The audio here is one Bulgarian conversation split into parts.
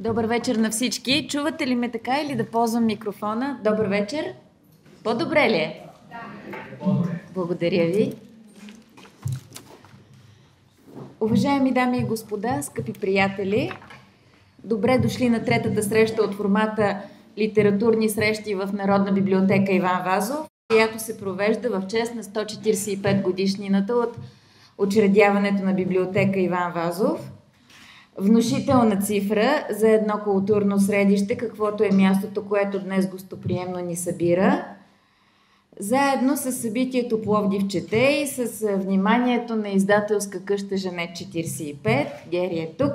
Добър вечер на всички. Чувате ли ме така или да ползвам микрофона? Добър вечер. По-добре ли е? Да. Благодаря ви. Уважаеми дами и господа, скъпи приятели, добре дошли на третата среща от формата литературни срещи в Народна библиотека Иван Вазов, която се провежда в чест на 145 годишнината от учредяването на библиотека Иван Вазов. Внушителна цифра за едно културно средище, каквото е мястото, което днес гостоприемно ни събира. Заедно с събитието Пловдив чете и с вниманието на издателска къща Жанет 45, Гери е тук,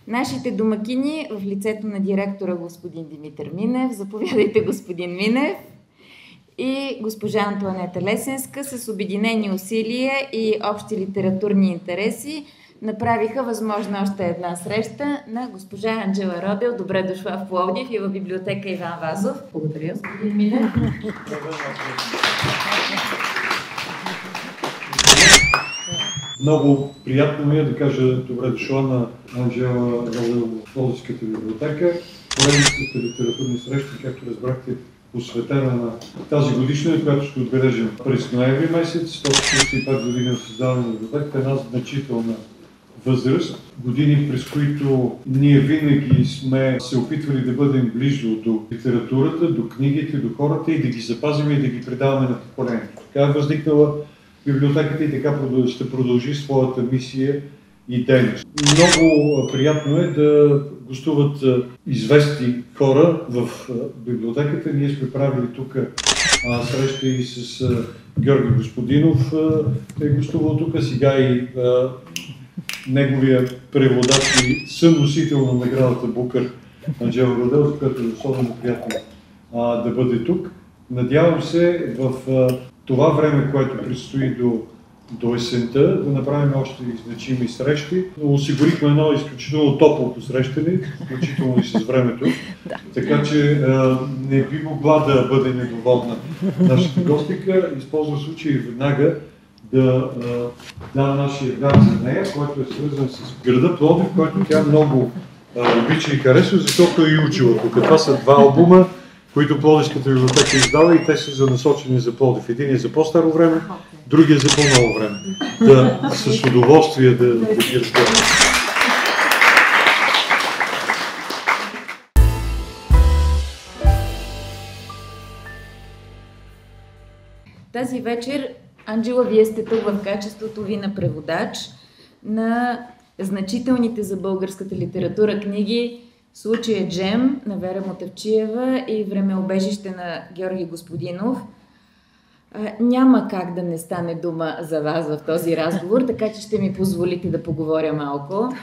нашите домакини в лицето на директора господин Димитър Минев, заповядайте господин Минев, и госпожа Антоанета Лесенска с обединени усилия и общи литературни интереси направиха възможно още една среща на госпожа Анджела Родел. Добре дошла в Пловдив и в библиотека Иван Вазов. Благодаря, господин Минев. Много приятно ми е да кажа добре дошла на Анджела Родел в Пловдивската библиотека. Поредицата литературни срещи, както разбрахте, посветена на тази годишна, която ще отбележим през ноември месец, 145 години от създаване на библиотеката, една значителна възраст, години, през които ние винаги сме се опитвали да бъдем близо до литературата, до книгите, до хората и да ги запазим и да ги предаваме на поколението. Така е възникнала библиотеката и така ще продължи своята мисия и дейност. Много приятно е да гостуват известни хора в библиотеката. Ние сме правили тук среща и с Георги Господинов, е гостувал тук, сега и неговия преводач и съносител на наградата Букър Анджела Родел, за което е особено приятно да бъде тук. Надявам се в това време, което предстои до есента, да направим още значими срещи. Осигурихме едно изключително топло посрещане, включително и с времето, така че не би могла да бъде недоволна нашата гостика. Използвам случай веднага да дам нашия дар за нея, който е свързан с града Пловдив, който тя много обича и харесва, защото е и учила тук. Това са два албума, които Пловдивската библиотека издава и те са насочени за Пловдив. Един е за по-старо време, другия е за по-ново време. Да, с удоволствие да ги разгледам. Тази вечер, Анджела, вие сте тук в качеството ви на преводач на значителните за българската литература книги "Случая Джем" на Вера Мотавчиева и "Времеобежище" на Георги Господинов. Няма как да не стане дума за вас в този разговор, така че ще ми позволите да поговоря малко.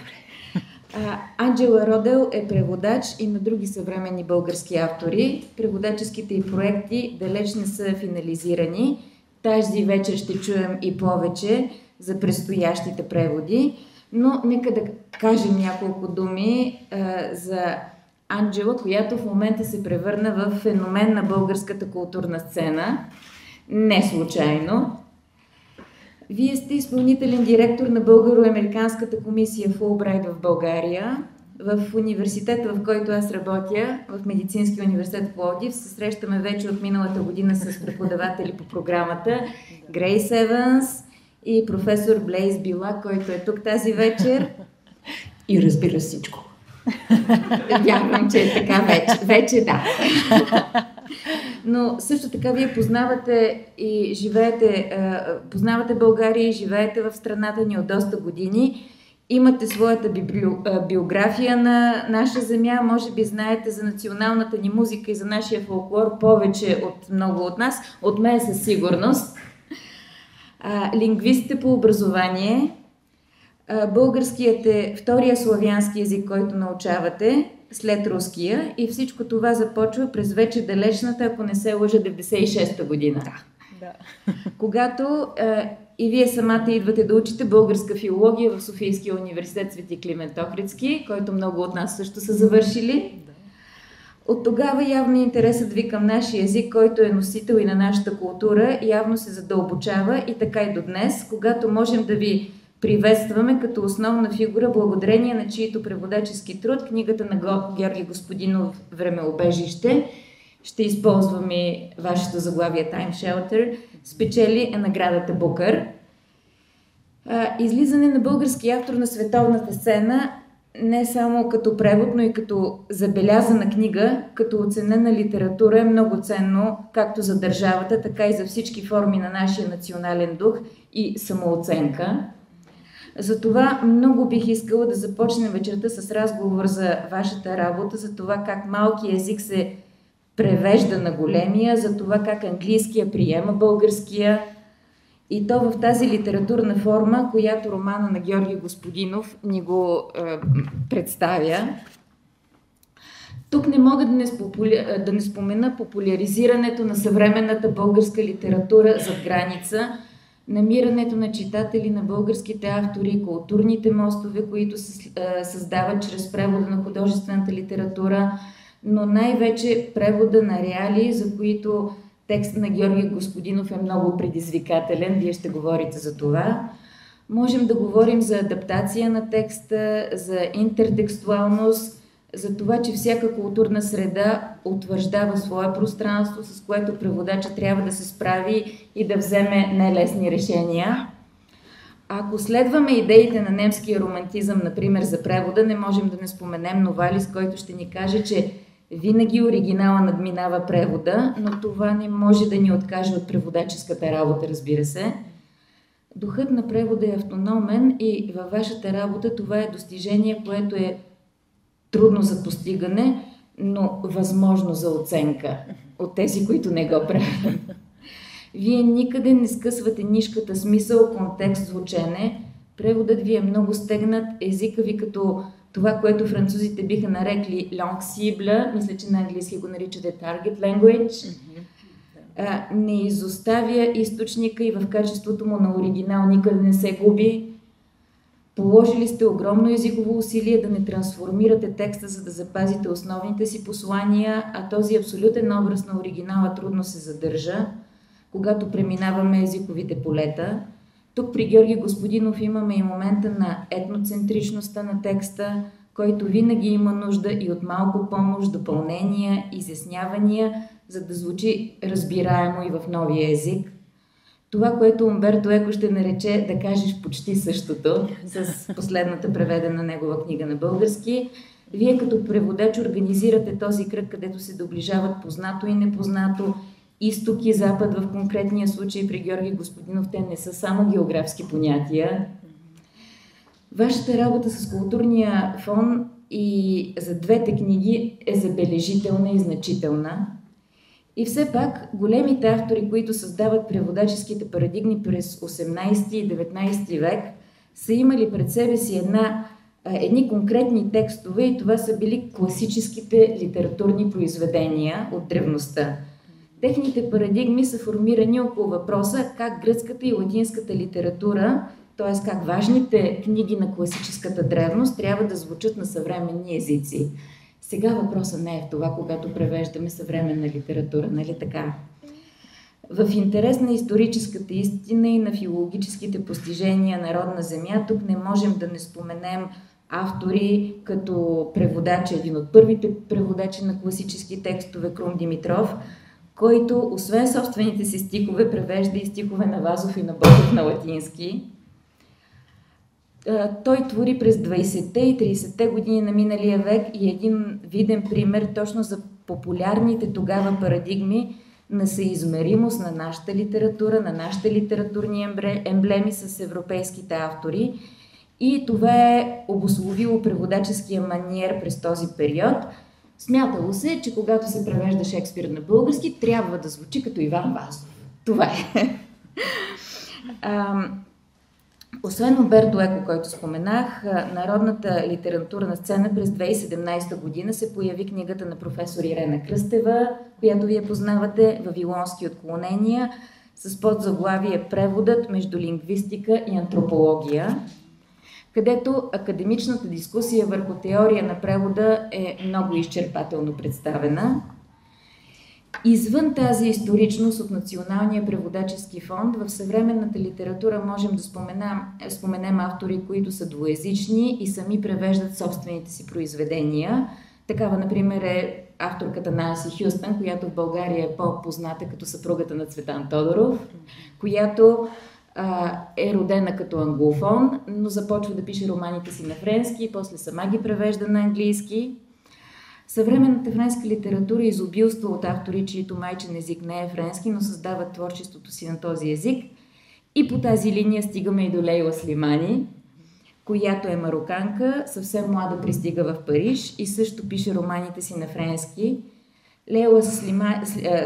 Анджела Родел е преводач и на други съвременни български автори. Преводаческите й проекти далеч не са финализирани. Тази вечер ще чуем и повече за предстоящите преводи, но нека да кажем няколко думи за Анджела, която в момента се превърна в феномен на българската културна сцена. Не случайно. Вие сте изпълнителен директор на Българо-американската комисия Фулбрайт в България. В университета, в който аз работя, в Медицинския университет в Пловдив, се срещаме вече от миналата година с преподаватели по програмата Грейс Еванс и професор Блейз Била, който е тук тази вечер и разбира всичко. Вярвам, че е така вече да. Но също така вие познавате и живеете, познавате България и живеете в страната ни от доста години. Имате своята биография на наша земя, може би знаете за националната ни музика и за нашия фолклор повече от много от нас, от мен със сигурност. Лингвист сте по образование. Българският е втория славянски език, който научавате след руския, и всичко това започва през вече далечната, ако не се лъжа, 96-та година. Да. Когато и вие самата идвате да учите българска филология в Софийския университет Свети Климент Охридски, който много от нас също са завършили. От тогава явно интересът ви към нашия език, който е носител и на нашата култура, явно се задълбочава и така и до днес, когато можем да ви приветстваме като основна фигура, благодарение на чието преводачески труд, книгата на Георги Господинов "Времеубежище", ще използваме вашето заглавие Time Shelter, спечели наградата Букър. Излизане на български автор на световната сцена не само като превод, но и като забелязана книга, като оценена литература е много ценно както за държавата, така и за всички форми на нашия национален дух и самооценка. Затова много бих искала да започнем вечерта с разговор за вашата работа, за това как малкият език се превежда на големия, за това как английския приема българския, и то в тази литературна форма, която романа на Георги Господинов ни го представя. Тук не мога да не спомена популяризирането на съвременната българска литература зад граница, намирането на читатели на българските автори, културните мостове, които се създават чрез превода на художествената литература, но най-вече превода на реалии, за които текстът на Георги Господинов е много предизвикателен. Вие ще говорите за това. Можем да говорим за адаптация на текста, за интертекстуалност, за това, че всяка културна среда утвърждава свое пространство, с което преводача трябва да се справи и да вземе нелесни решения. Ако следваме идеите на немския романтизъм, например, за превода, не можем да не споменем Новалис, който ще ни каже, че винаги оригинала надминава превода, но това не може да ни откаже от преводаческата работа, разбира се. Духът на превода е автономен и във вашата работа това е достижение, което е трудно за постигане, но възможно за оценка от тези, които не го правят. Вие никъде не скъсвате нишката смисъл, контекст, звучене. Преводът ви е много стегнат, езика ви като това, което французите биха нарекли langue cible, мисля, че на английски го наричате target language, не изоставя източника и в качеството му на оригинал никъде не се губи. Положили сте огромно езиково усилие да не трансформирате текста, за да запазите основните си послания, а този абсолютен образ на оригинала трудно се задържа, когато преминаваме езиковите полета. Тук при Георги Господинов имаме и момента на етноцентричността на текста, който винаги има нужда и от малко помощ, допълнения, изяснявания, за да звучи разбираемо и в новия език. Това, което Умберто Еко ще нарече да кажеш почти същото, с последната преведена негова книга на български. Вие като преводач организирате този кръг, където се доближават познато и непознато, изток и запад в конкретния случай при Георги Господинов. Те не са само географски понятия. Вашата работа с културния фон и за двете книги е забележителна и значителна. И все пак големите автори, които създават преводаческите парадигми през 18 и 19 век, са имали пред себе си едни конкретни текстове и това са били класическите литературни произведения от древността. Техните парадигми са формирани около въпроса как гръцката и латинската литература, т.е. как важните книги на класическата древност трябва да звучат на съвременни езици. Сега въпросът не е в това, когато превеждаме съвременна литература, нали така? В интерес на историческата истина и на филологическите постижения на родна земя, тук не можем да не споменем автори като преводач, един от първите преводачи на класически текстове Крум Димитров, който освен собствените си стихове превежда и стихове на Вазов и на Ботев на латински. Той твори през 20-те и 30-те години на миналия век и един виден пример точно за популярните тогава парадигми на съизмеримост на нашата литература, на нашите литературни емблеми с европейските автори. И това е обусловило преводаческия маниер през този период. Смятало се, че когато се превежда Шекспир на български, трябва да звучи като Иван Вазов. Това е. Освен Умберто Еко, който споменах, народната литературна сцена през 2017 година се появи книгата на професор Ирена Кръстева, която вие познавате, "Вавилонски отклонения", с подзаглавие "Преводът между лингвистика и антропология", където академичната дискусия върху теория на превода е много изчерпателно представена. Извън тази историчност от Националния преводачески фонд, в съвременната литература можем да споменем автори, които са двуезични и сами превеждат собствените си произведения. Такава, например, е авторката Нанси Хюстън, която в България е по-позната като съпругата на Цветан Тодоров, която е родена като англофон, но започва да пише романите си на френски и после сама ги превежда на английски. Съвременната френска литература изобилства от автори, чието майчин език не е френски, но създават творчеството си на този език. И по тази линия стигаме и до Лейла Слимани, която е мароканка, съвсем млада пристига в Париж и също пише романите си на френски. Лейла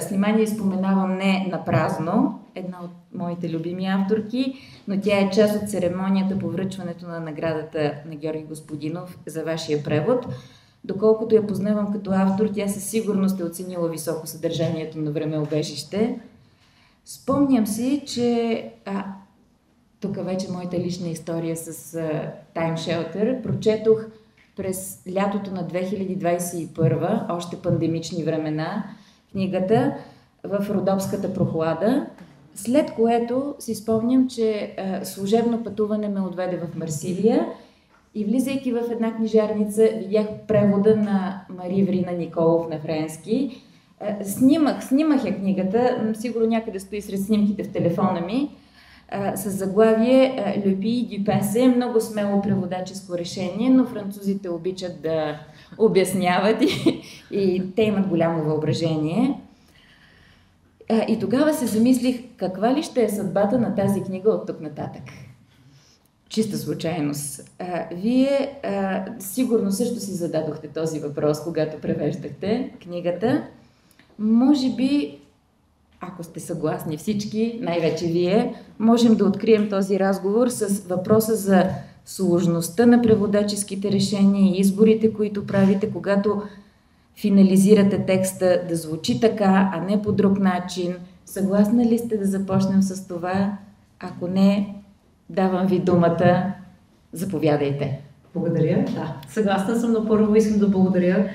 Слимани споменавам не на празно, една от моите любими авторки, но тя е част от церемонията по връчването на наградата на Георги Господинов за вашия превод. Доколкото я познавам като автор, тя със сигурност е оценила високо съдържанието на Времеубежище. Спомням си, че тук вече моята лична история с Time Shelter. Прочетох през лятото на 2021, още пандемични времена, книгата в Родопската прохлада, след което си спомням, че служебно пътуване ме отведе в Марсилия и влизайки в една книжарница видях превода на Мари Врина Николов на френски. Снимах я книгата, сигурно някъде стои сред снимките в телефона ми, с заглавие Le Pays du Passé, много смело преводаческо решение, но французите обичат да обясняват и те имат голямо въображение. И тогава се замислих, каква ли ще е съдбата на тази книга от тук нататък. Чиста случайност. Вие сигурно също си зададохте този въпрос, когато превеждахте книгата. Може би, ако сте съгласни всички, най-вече вие, можем да открием този разговор с въпроса за сложността на преводаческите решения и изборите, които правите, когато финализирате текста да звучи така, а не по друг начин. Съгласна ли сте да започнем с това? Ако не, давам ви думата. Заповядайте. Благодаря. Да, съгласна съм, но първо искам да благодаря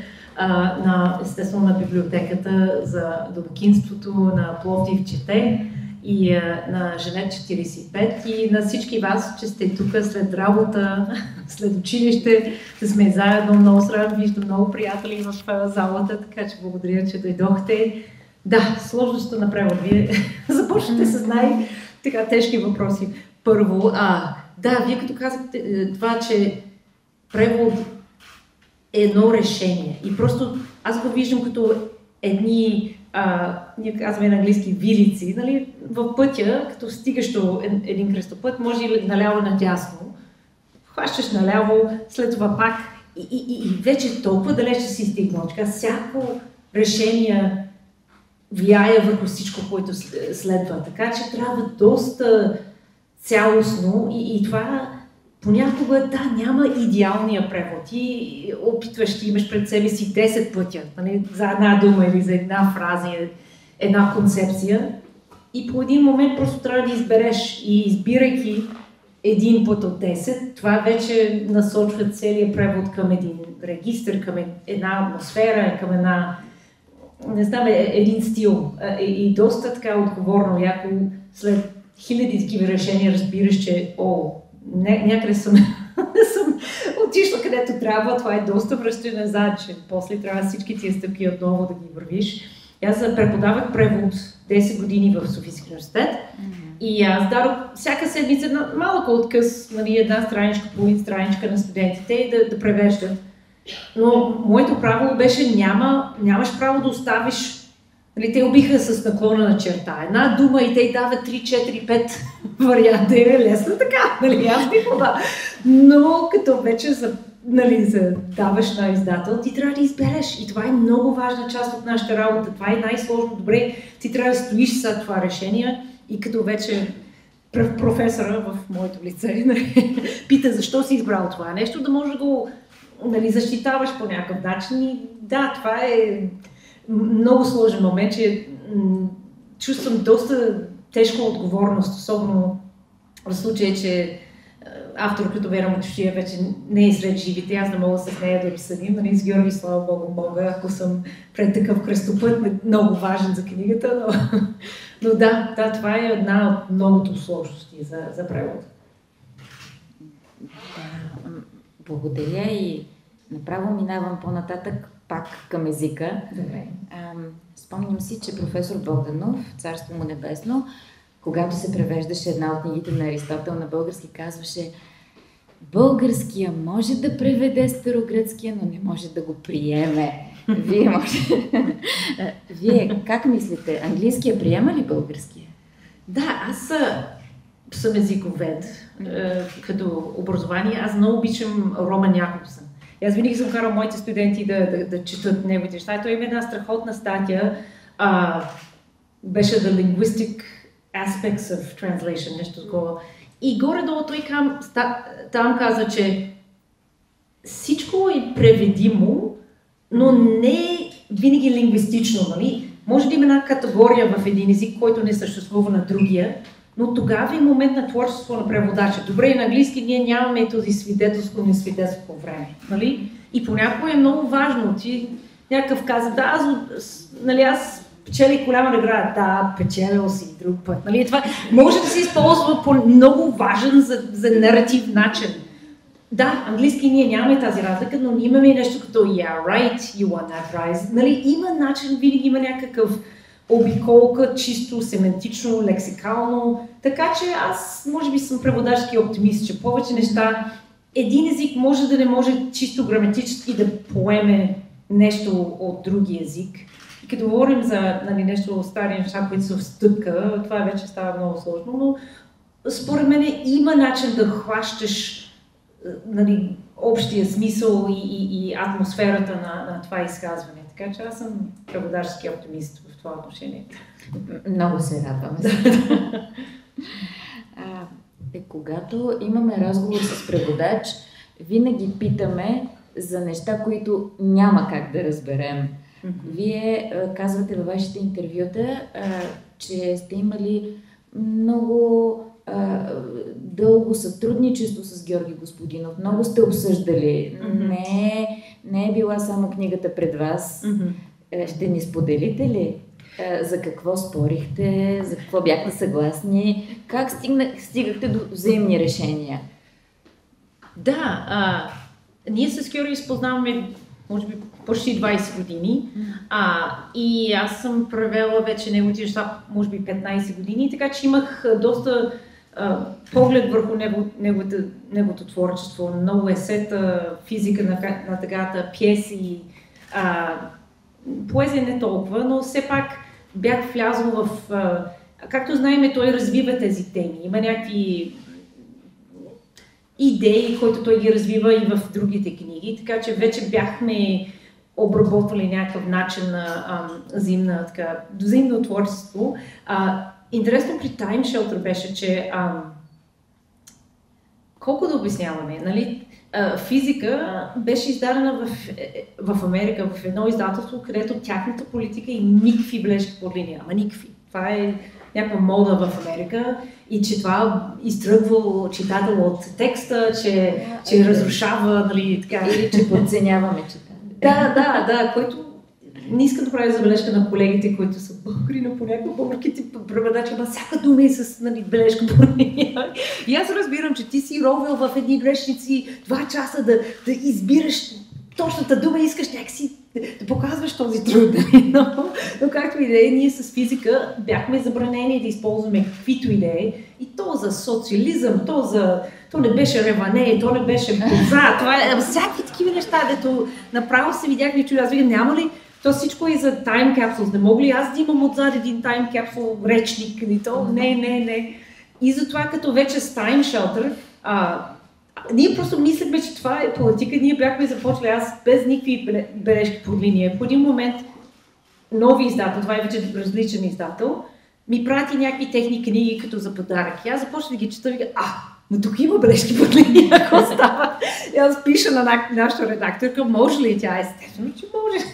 естествено на библиотеката за домакинството на Пловдив чете и на Женет 45 и на всички вас, че сте тук след работа, след училище, да сме заедно. Много се радвам, виждам много приятели в залата, така че благодаря, че дойдохте. Да, сложността на превод. Вие започнете с най-така тежки въпроси. Първо, да, вие като казахте това, че превод е едно решение. И просто аз го виждам като едни, ние казваме на английски вилици, нали, в пътя, като стигаш до един кръстопът, може и наляво надясно, хващаш наляво, след това пак и вече толкова далеч си стигнал. Така, всяко решение влияе върху всичко, което следва. Така че трябва доста цялостно и това понякога, да, няма идеалния превод. Ти опитваш, ти имаш пред себе си 10 пътя, нали, за една дума или за една фраза, една концепция. И по един момент просто трябва да избереш. И избирайки един път от 10, това вече насочва целият превод към един регистр, към една атмосфера, към една, не знам, един стил. И доста така отговорно, яко след хиляди такива решения разбираш, че някъде съм отишла където трябва, това е доста връщане назад, че после трябва всички тия стъпки отново да ги вървиш. Аз преподавах превод 10 години в Софийския университет и аз дадох всяка седмица малко откъс, нали, една страничка, половин страничка на студентите да превеждат. Но моето правило беше нямаш право да оставиш. Нали, те убиха с наклона на черта. Една дума и те дават 3, 4, 5 варианта. Е лесно така. Нали, аз бих това. Но като вече даваш на издател, ти трябва да избереш. И това е много важна част от нашата работа. Това е най-сложно. Добре, ти трябва да стоиш за това решение. И като вече професора в моето лице пита защо си избрал това нещо, да може да го защитаваш по някакъв начин. И да, това е много сложен момент, че чувствам доста тежка отговорност, особено в случая, че авторката Вера Мутушия вече не е сред живите, аз не мога с нея да обсъдим, нали, с Георги, слава Богу, мога, ако съм пред такъв кръстопът, много важен за книгата, но да, това е една от многото сложности за превод. Да, благодаря и направо минавам по-нататък пак към езика. Добре. Спомням си, че професор Богданов, царство му небесно, когато се превеждаше една от книгите на Аристотел на български, казваше: българския може да преведе старогръцкия, но не може да го приеме. Вие как мислите? Английския приема ли българския? Да, аз съм езиковед като образование. Аз много обичам Роман Якобсън. Аз винаги съм карал моите студенти да четат неговите неща. Той има една страхотна статия. Беше The Linguistic Aspects of Translation, нещо такова. И горе-долу той там каза, че всичко е преведимо, но не винаги лингвистично, нали? Може да има една категория в един език, който не съществува на другия, но тогава е момент на творчество на преводача. Добре, на английски ние нямаме този свидетелско-несвидетелско време, нали? И понякога е много важно. Ти някакъв каза, аз печелих голяма награда, да, печелил си друг път. Нали? Това може да се използва по много важен за наратив начин. Да, английски ние нямаме тази разлика, но имаме нещо като yeah, right, you want that right. Нали? Има начин, винаги има някакъв обиколка, чисто семантично, лексикално. Така че аз, може би, съм преводачски оптимист, че повече неща, един език може да не може чисто граматически да поеме нещо от други език. И като говорим за нещо стари неща, които са в стъпка, това вече става много сложно, но според мен има начин да хващаш общия смисъл и атмосферата на това изказване. Така че аз съм преводачески оптимист в това отношение. Много се радвам. Когато имаме разговор с преводач, винаги питаме за неща, които няма как да разберем. Вие казвате във вашите интервюта, че сте имали много дълго сътрудничество с Георги Господинов. Много сте обсъждали. Не е била само книгата пред вас. Ще ни споделите ли за какво спорихте, за какво бяхте съгласни? Как стигахте до взаимни решения? Да, ние с Георги спознаваме може би почти 20 години и аз съм превела вече неговите неща, може би 15 години, така че имах доста поглед върху неговото творчество, много есета, физика на тъгата, пиеси, поезия не толкова, но все пак бях влязла в... както знаем, той развива тези теми, има някакви идеи, които той ги развива и в другите книги, така че вече бяхме обработвали някакъв начин на взаимно творчество. Интересно при Time Shelter беше, че колко да обясняваме, нали? Физика беше издадена в Америка, в едно издателство, където тяхната политика и никакви бележки по линия, ама никакви. Това е някаква мода в Америка и че това изтръгва читател от текста, че разрушава, нали, така. Или че подценяваме читател. Да, който не искам да правя забележка на колегите, които са българи, но понякога българските преводачи, ама всяка дума е с бележка по линия. И аз разбирам, че ти си ровил в едни грешници 2 часа да избираш точната дума и искаш някакси да показваш този труд. Но както и да е, ние с физика бяхме забранени да използваме каквито идеи. И то за социализъм, то не беше Реване, то не беше Боза, това е всякакви такива неща, дето направо се видях и чуя. Аз викам, няма ли? То всичко е за Time Capsules. Не мога ли аз да имам отзад един Time Capsule речник? И то? Не. И затова като вече с Time Shelter, ние просто мислехме, че това е политика. Ние бяхме започнали аз без никакви бележки по линия. По един момент нови издател, това е вече различен издател, ми прати някакви техни книги като за подарък. И аз започнах да ги чета и вика, но тук има бележки по линия, ако става. И аз пиша на нашата редакторка, може ли? Тя естествено, че може.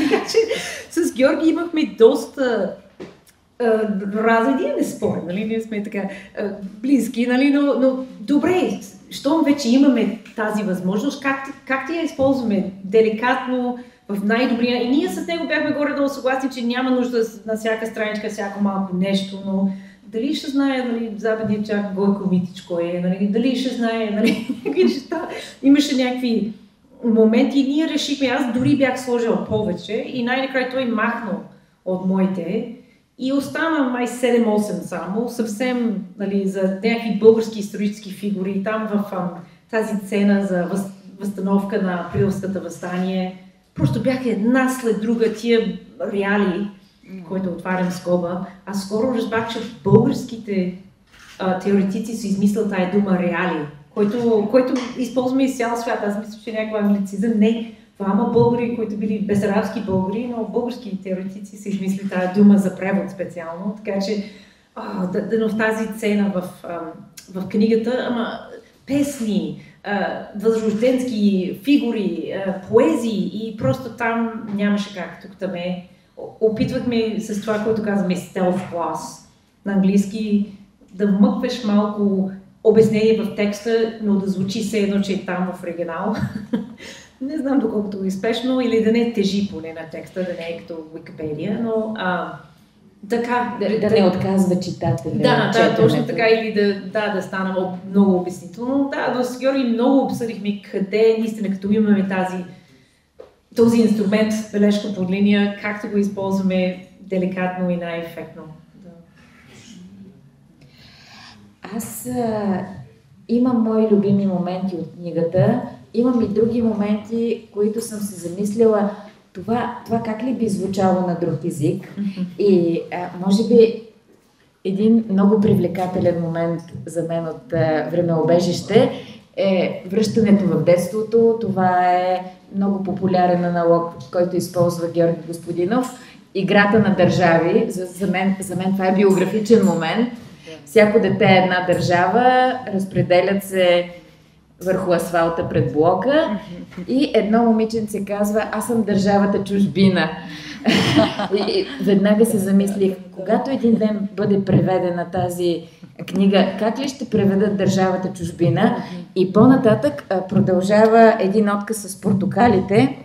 Така че с Георги имахме доста разреди не спорим, нали? Ние сме така близки, нали? Но добре, щом вече имаме тази възможност, как ти я използваме деликатно, в най-добрия. И ние с него бяхме горе-долу съгласни, че няма нужда на всяка страничка, всяко малко нещо, но дали ще знае, нали, западният чак Гойко Митичко е, нали, дали ще знае, нали, някакви неща. Имаше някакви моменти и ние решихме, аз дори бях сложила повече и най-накрая той махнал от моите и остана май 7-8 само, съвсем, нали, за някакви български исторически фигури. Там в тази сцена за възстановка на Априлската въстание, просто бяха една след друга тия реали, който отварям скоба. Аз скоро разбрах, че българските теоретици са измислят тая дума реали, който използваме из цял свят. Аз мисля, че някаква англицизъм. Не, двама българи, които били безарабски българи, но български теоретици са измислили тая дума за превод специално. Така че в тази сцена в книгата, ама песни, възрожденски фигури, поезии и просто там нямаше как. Тук там опитвахме с това, което казваме stealth class на английски, да вмъкваш малко обяснение в текста, но да звучи все едно, че е там в оригинал. Не знам доколкото е успешно или да не тежи поне на текста, да не е като Википедия, но така... Да не отказва читателя. Да, точно така, или да стана много обяснително. Да, с Георги много обсъдихме къде наистина, като имаме този инструмент, бележка под линия, как да го използваме деликатно и най-ефектно. Да. Аз имам мои любими моменти от книгата, имам и други моменти, които съм се замислила, това как ли би звучало на друг език. И може би един много привлекателен момент за мен от Времеобежище е връщането в детството. Това е много популярен аналог, който използва Георги Господинов. Играта на държави. За мен това е биографичен момент. Всяко дете е една държава, разпределят се върху асфалта пред блока и едно момиченце казва: аз съм държавата чужбина. И веднага се замислих, когато един ден бъде преведена тази книга, как ли ще преведат държавата чужбина? И по-нататък продължава един отказ с портокалите.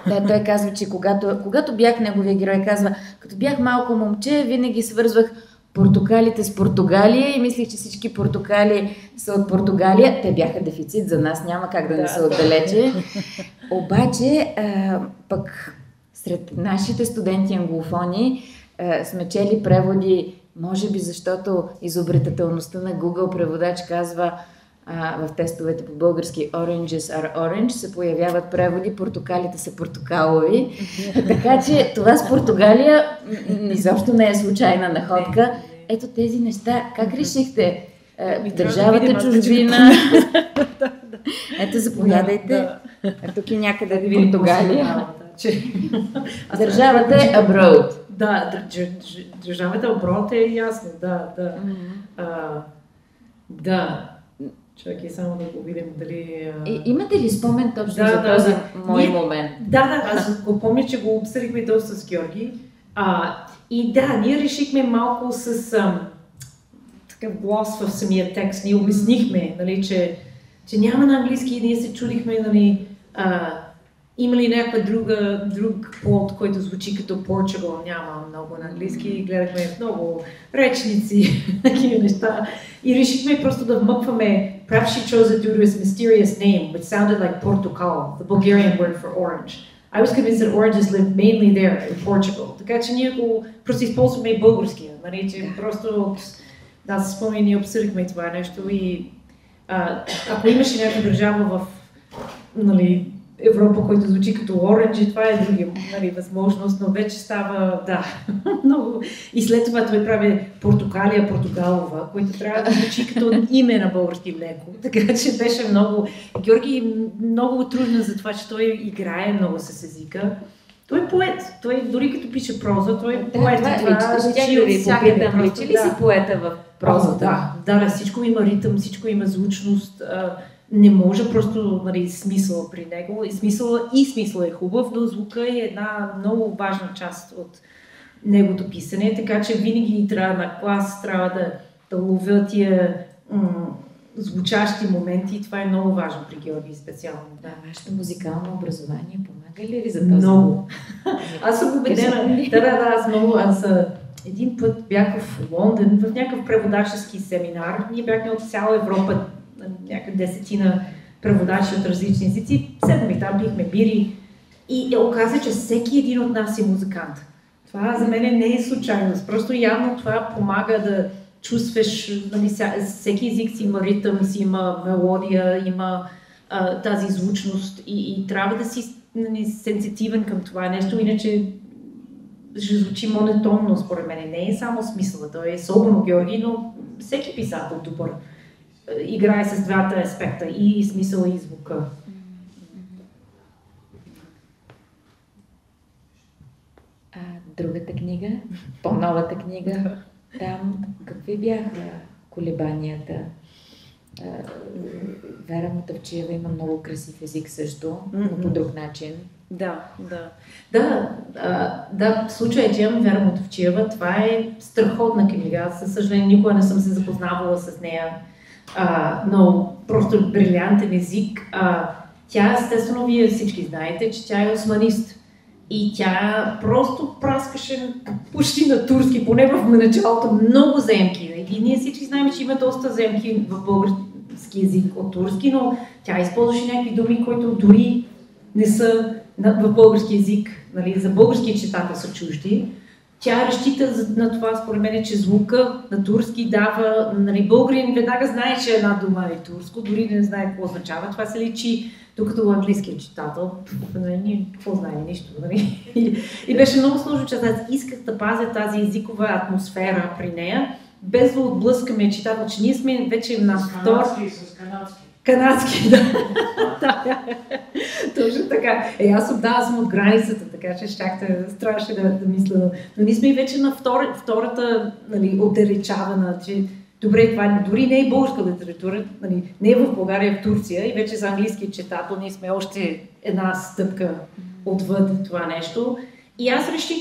Да, той казва, че когато бях неговия герой, казва, като бях малко момче, винаги свързвах портокалите с Португалия и мислих, че всички портокали са от Португалия. Те бяха дефицит за нас, няма как да не са отдалече. Обаче, пък сред нашите студенти англофони сме чели преводи, може би защото изобретателността на Google преводач казва в тестовете по български Oranges are orange, се появяват преводи, портокалите са портокалови. Така че това с Португалия изобщо не е случайна находка. Ето тези неща, как решихте? Държавата чужбина. Ето, заповядайте. Тук е някъде Португалия. Държавата е abroad. Да, държавата abroad е ясно, да. Човек е само да го видим дали... Имате ли спомен точно за този мой момент? Да, аз го помня, че го обсъдихме доста с Георги. И да, ние решихме малко с такъв глас в самия текст. Ние обяснихме, нали, че няма на английски и ние се чудихме, нали, има ли някаква друг плод, който звучи като Portugal? Няма много на английски. Гледахме много речници, такива неща. И решихме просто да вмъкваме. Perhaps she chose it due to his mysterious name, which sounded like Portugal, the Bulgarian word for orange. I was convinced that oranges live mainly there, in Portugal. Така че ние го просто използваме и българския. Нали, че просто, да, се спомня, ние обсъдихме това нещо и ако имаше някаква държава в, нали, Европа, който звучи като оранжи, това е друга, нали, възможност, но вече става, да, много. И след това той прави Португалия Португалова, който трябва да звучи като име на български млеко. Така че беше много... Георги много трудно за това, че той играе много с езика. Той е поет. Той дори като пише проза, той е поет. Личи ли си поета в прозата? Да, всичко има ритъм, всичко има звучност. Не може просто, нали, смисъл при него. И смисъл е хубав, но звука е една много важна част от неговото писане, така че винаги трябва на клас, трябва да ловя тия звучащи моменти. Това е много важно при Георги специално. Да, вашето музикално образование помага ли ви за този? Много. Аз съм убедена. Аз един път бях в Лондон, в някакъв преводачески семинар. Ние бяхме от цяла Европа, някакъв 10 преводачи от различни езици. Седнахме там, пихме бири и оказа, че всеки един от нас е музикант. Това за мен не е случайност. Просто явно това помага да чувстваш, нали, всеки език си има ритъм, си има мелодия, има тази звучност и трябва да си, нали, сенситивен към това нещо, иначе ще звучи монотонно според мен. Не е само смисъла, той е особено Георги, но всеки писател добър играе с двата аспекта, и смисъла, и звука. Другата книга, по-новата книга, там какви бяха колебанията? Вера Мутафчиева има много красив език също, но по друг начин. Да. В случая, че имам Вера Мутафчиева, това е страхотна книга. Аз, със съжаление, никога не съм се запознавала с нея, но просто брилянтен език. Тя, естествено, вие всички знаете, че тя е османист. И тя просто праскаше почти на турски, поне в началото, много земки. И ние всички знаем, че има доста земки в български език от турски, но тя използваше някакви думи, които дори не са в български език, нали, за българския читател са чужди. Тя разчита на това, според мен, че звука на турски дава, нали, българин веднага знае, че една дума е турско, дори не знае какво означава. Това се личи, докато английският читател, ние какво знаем, нищо. Нали? И беше много сложно, че аз исках да пазя тази езикова атмосфера при нея, без да отблъскаме читател, че ние сме вече на втор... С канадски. Канадски, да. Точно така. Аз съм от границата, така че трябваше да мисля. Но ние сме вече на втората, нали, отдалечавана, че добре, това дори не е българска литература, нали, не е в България, в Турция и вече за английски читател ние сме още една стъпка отвъд това нещо. И аз реших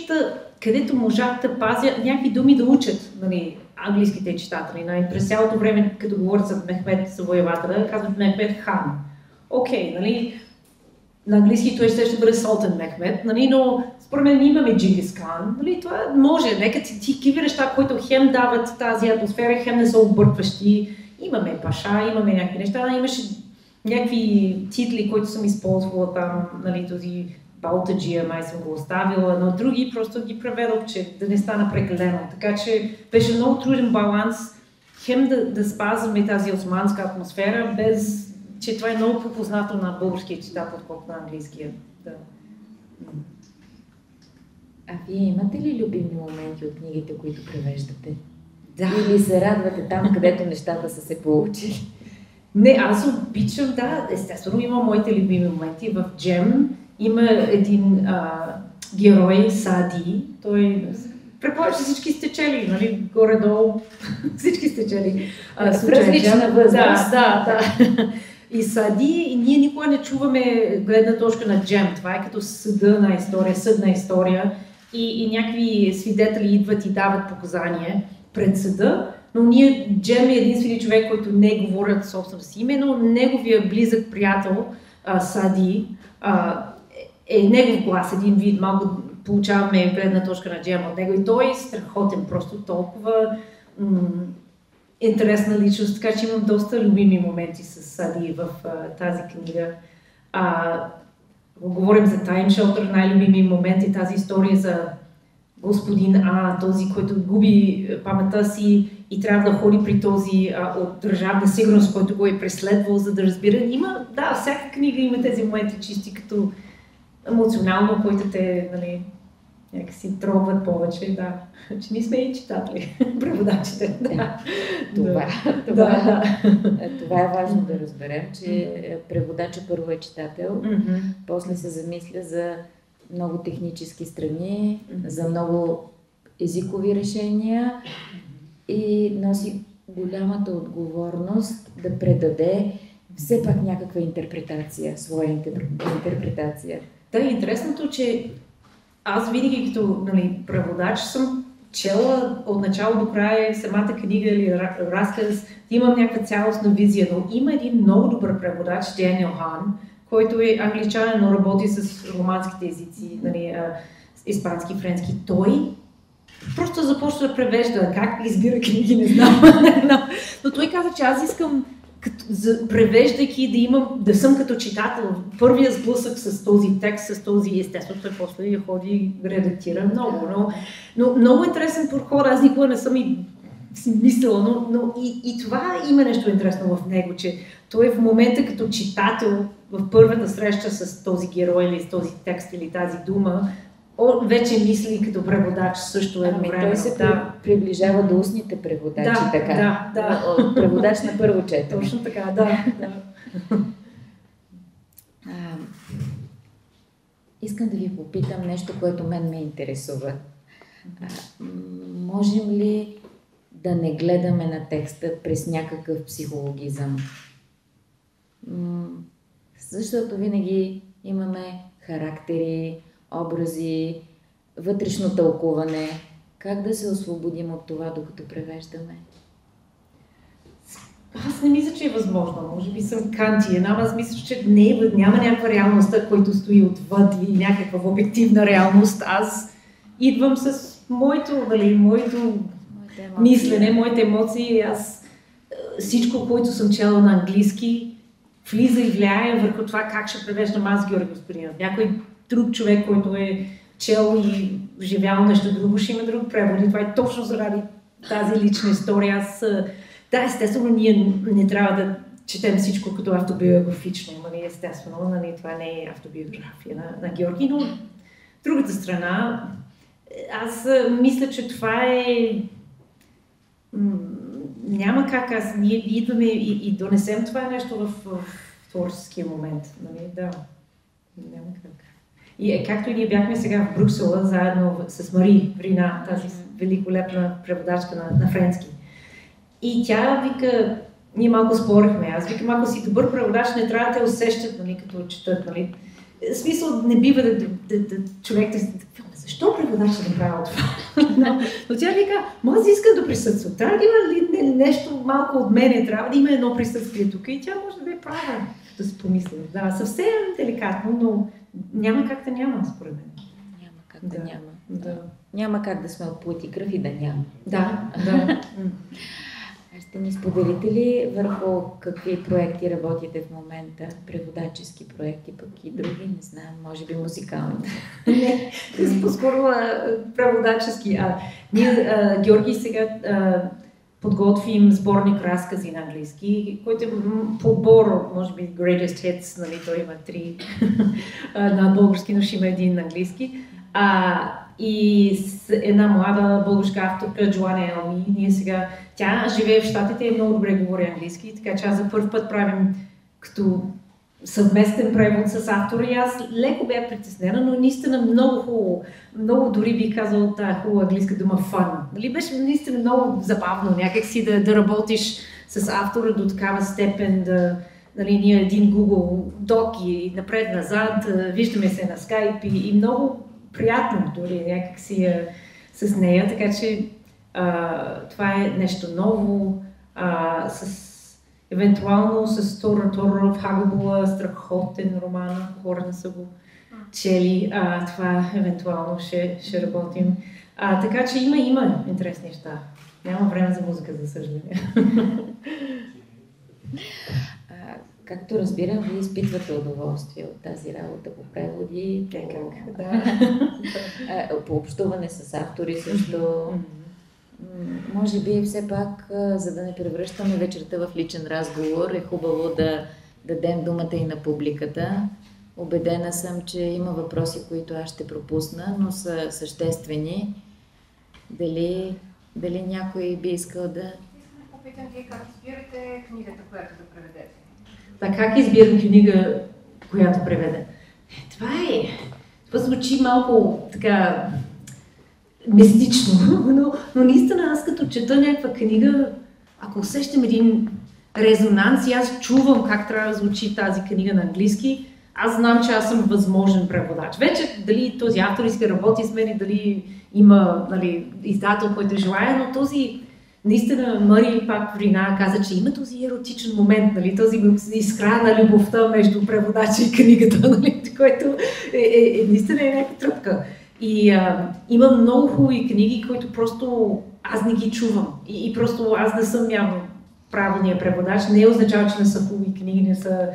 където можах да пазя някакви думи да учат, нали, английските читатели. През цялото време, като говорят за Мехмед завоевателя, казват Мехмед хан. Окей, нали, на английски той ще бъде Султан Мехмед, нали, но според мен имаме Джингис Хан. Нали, това може, нека ти киви неща, които хем дават тази атмосфера, хем не са объркващи. Имаме паша, имаме някакви неща, имаше някакви титли, които съм използвала там, нали, този Балтаджия, май съм го оставила, но други просто ги преведох, че да не стана прекалено. Така че беше много труден баланс, хем да спазваме тази османска атмосфера, без че това е много по-познато на българския читател, отколкото на английския. Да. А вие имате ли любими моменти от книгите, които превеждате? Да. Или се радвате там, където нещата са се получили? Не, аз обичам, да, естествено имам моите любими моменти. В Джем има един герой, Сади, той предполага, че всички сте чели, нали, горе-долу всички сте чели. В различна възраст. Да. И Сади, и ние никога не чуваме гледна точка на Джем. Това е като съдна история и някакви свидетели идват и дават показания пред съда, но Джем е единствени човек, който не говорят собственото си име, но неговия близък приятел Сади е негов глас, един вид, малко получаваме гледна точка на Джем от него и той е страхотен, просто толкова интересна личност, така че имам доста любими моменти с Сади в тази книга. Говорим за Time Shelter, най-любими моменти, тази история за господин този, който губи паметта си и трябва да ходи при този от държавна сигурност, който го е преследвал, за да разбира. Всяка книга има тези моменти чисти, като емоционално, които те, нали, някакси трогват повече, да. Че ние сме и читатели, преводачите. Това е важно да разберем, че преводачът първо е читател, после се замисля за много технически страни, за много езикови решения и носи голямата отговорност да предаде все пак някаква интерпретация, своя интерпретация. Да, интересното, че аз винаги като преводач съм чела от начало до края самата книга или разказ, имам някаква цялостна визия, но има един много добър преводач, Даниел Хан, който е англичанин, но работи с романските езици, испански, френски. Той просто започва да превежда. Как избира книги, не знам. Но той каза, че аз искам, превеждайки, да съм като читател. Първия сблъсък с този текст, с този естествено, той после ходи и редактира много. Но много интересен подход, аз никога не съм и мислила, но и това има нещо интересно в него, че той в момента като читател, в първата среща с този герой или с този текст или тази дума, вече мисли като преводач също едновременно. Той се приближава до устните преводачи, така. Да. Преводач на първо четене. Точно така, да. Искам да ви попитам нещо, което мен ме интересува. Можем ли да не гледаме на текста през някакъв психологизъм? Защото винаги имаме характери, образи, вътрешно тълкуване. Как да се освободим от това, докато превеждаме? Аз не мисля, че е възможно. Може би съм кантиен, аз мисля, че няма някаква реалност, която стои отвъд или някаква обективна реалност. Аз идвам с моето мислене, моите емоции. Аз всичко, което съм чела на английски, влиза и влияе върху това как ще превеждам аз Георги Господинов. Някой друг човек, който е чел и живял нещо друго, ще има друг превод. И това е точно заради тази лична история. Да, естествено, ние не трябва да четем всичко като автобиографично. Естествено, това не е автобиография на Георги, но другата страна, аз мисля, че това е... Няма как ние идваме и донесем това нещо в творческия момент. Да, няма как. И както и ние бяхме сега в Брюксела, заедно с Мари Врина, тази великолепна преводачка на френски. И тя вика, ние малко спорихме, аз викам, ако си добър преводач, не трябва да те усещат, като четат, В смисъл, не бива да човек да се... Защо преводачът не прави това? Но тя вика, аз искам да присъствам. Трябва да има нещо малко от мене, трябва да има едно присъствие тук и тя може да е права, да се помисли. Да, съвсем деликатно, но няма как да няма, според мен. Няма как да няма. Да. Няма как да сме от плът и кръв и да няма. Да. Ще ни споделите ли върху какви проекти работите в момента? Преводачески проекти, пък и други, не знам, може би музикални. Не, по-скоро преводачески. Ние, Георги, сега подготвим сборник разкази на английски, който е подбор, може би Greatest Hits, той има 3 на български, но ще има един на английски. И с една млада българска авторка, Джоана Елми, ние сега, тя живее в Щатите и много добре говори английски, така че аз за първ път правим като съвместен превод с автора и аз леко бях притеснена, но наистина много хубаво, много дори бих казала тази хубава английска дума fun. Беше наистина много забавно някакси да работиш с автора до такава степен, ние един Google Doc и напред-назад, виждаме се на Skype и много приятно дори някакси с нея, така че това е нещо ново, евентуално с Торо в Хагабула, страхотен роман, хората са го чели, това евентуално ще работим. Така че има интересни неща. Няма време за музика, за съжаление. Както разбирам, вие изпитвате удоволствие от тази работа по преводи, по общуване с автори също. Може би все пак, за да не превръщаме вечерта в личен разговор, е хубаво да дадем думата и на публиката. Убедена съм, че има въпроси, които аз ще пропусна, но са съществени. Дали някой би искал да... Попитам ви как избирате книгата, която да преведете? Как избирам книга, която преведа? Това звучи малко така мистично, но наистина аз като чета някаква книга, ако усещам един резонанс и аз чувам как трябва да звучи тази книга на английски, аз знам, че аз съм възможен преводач. Вече дали този автор иска да работи с мен, дали има издател, който желая, но този наистина Мари пак Врина каза, че има този еротичен момент, този искра на любовта между преводача и книгата, който наистина е някаква тръпка. И има много хубави книги, които просто аз не ги чувам. И просто аз не съм явно правилният преводач. Не означава, че не са хубави книги, не са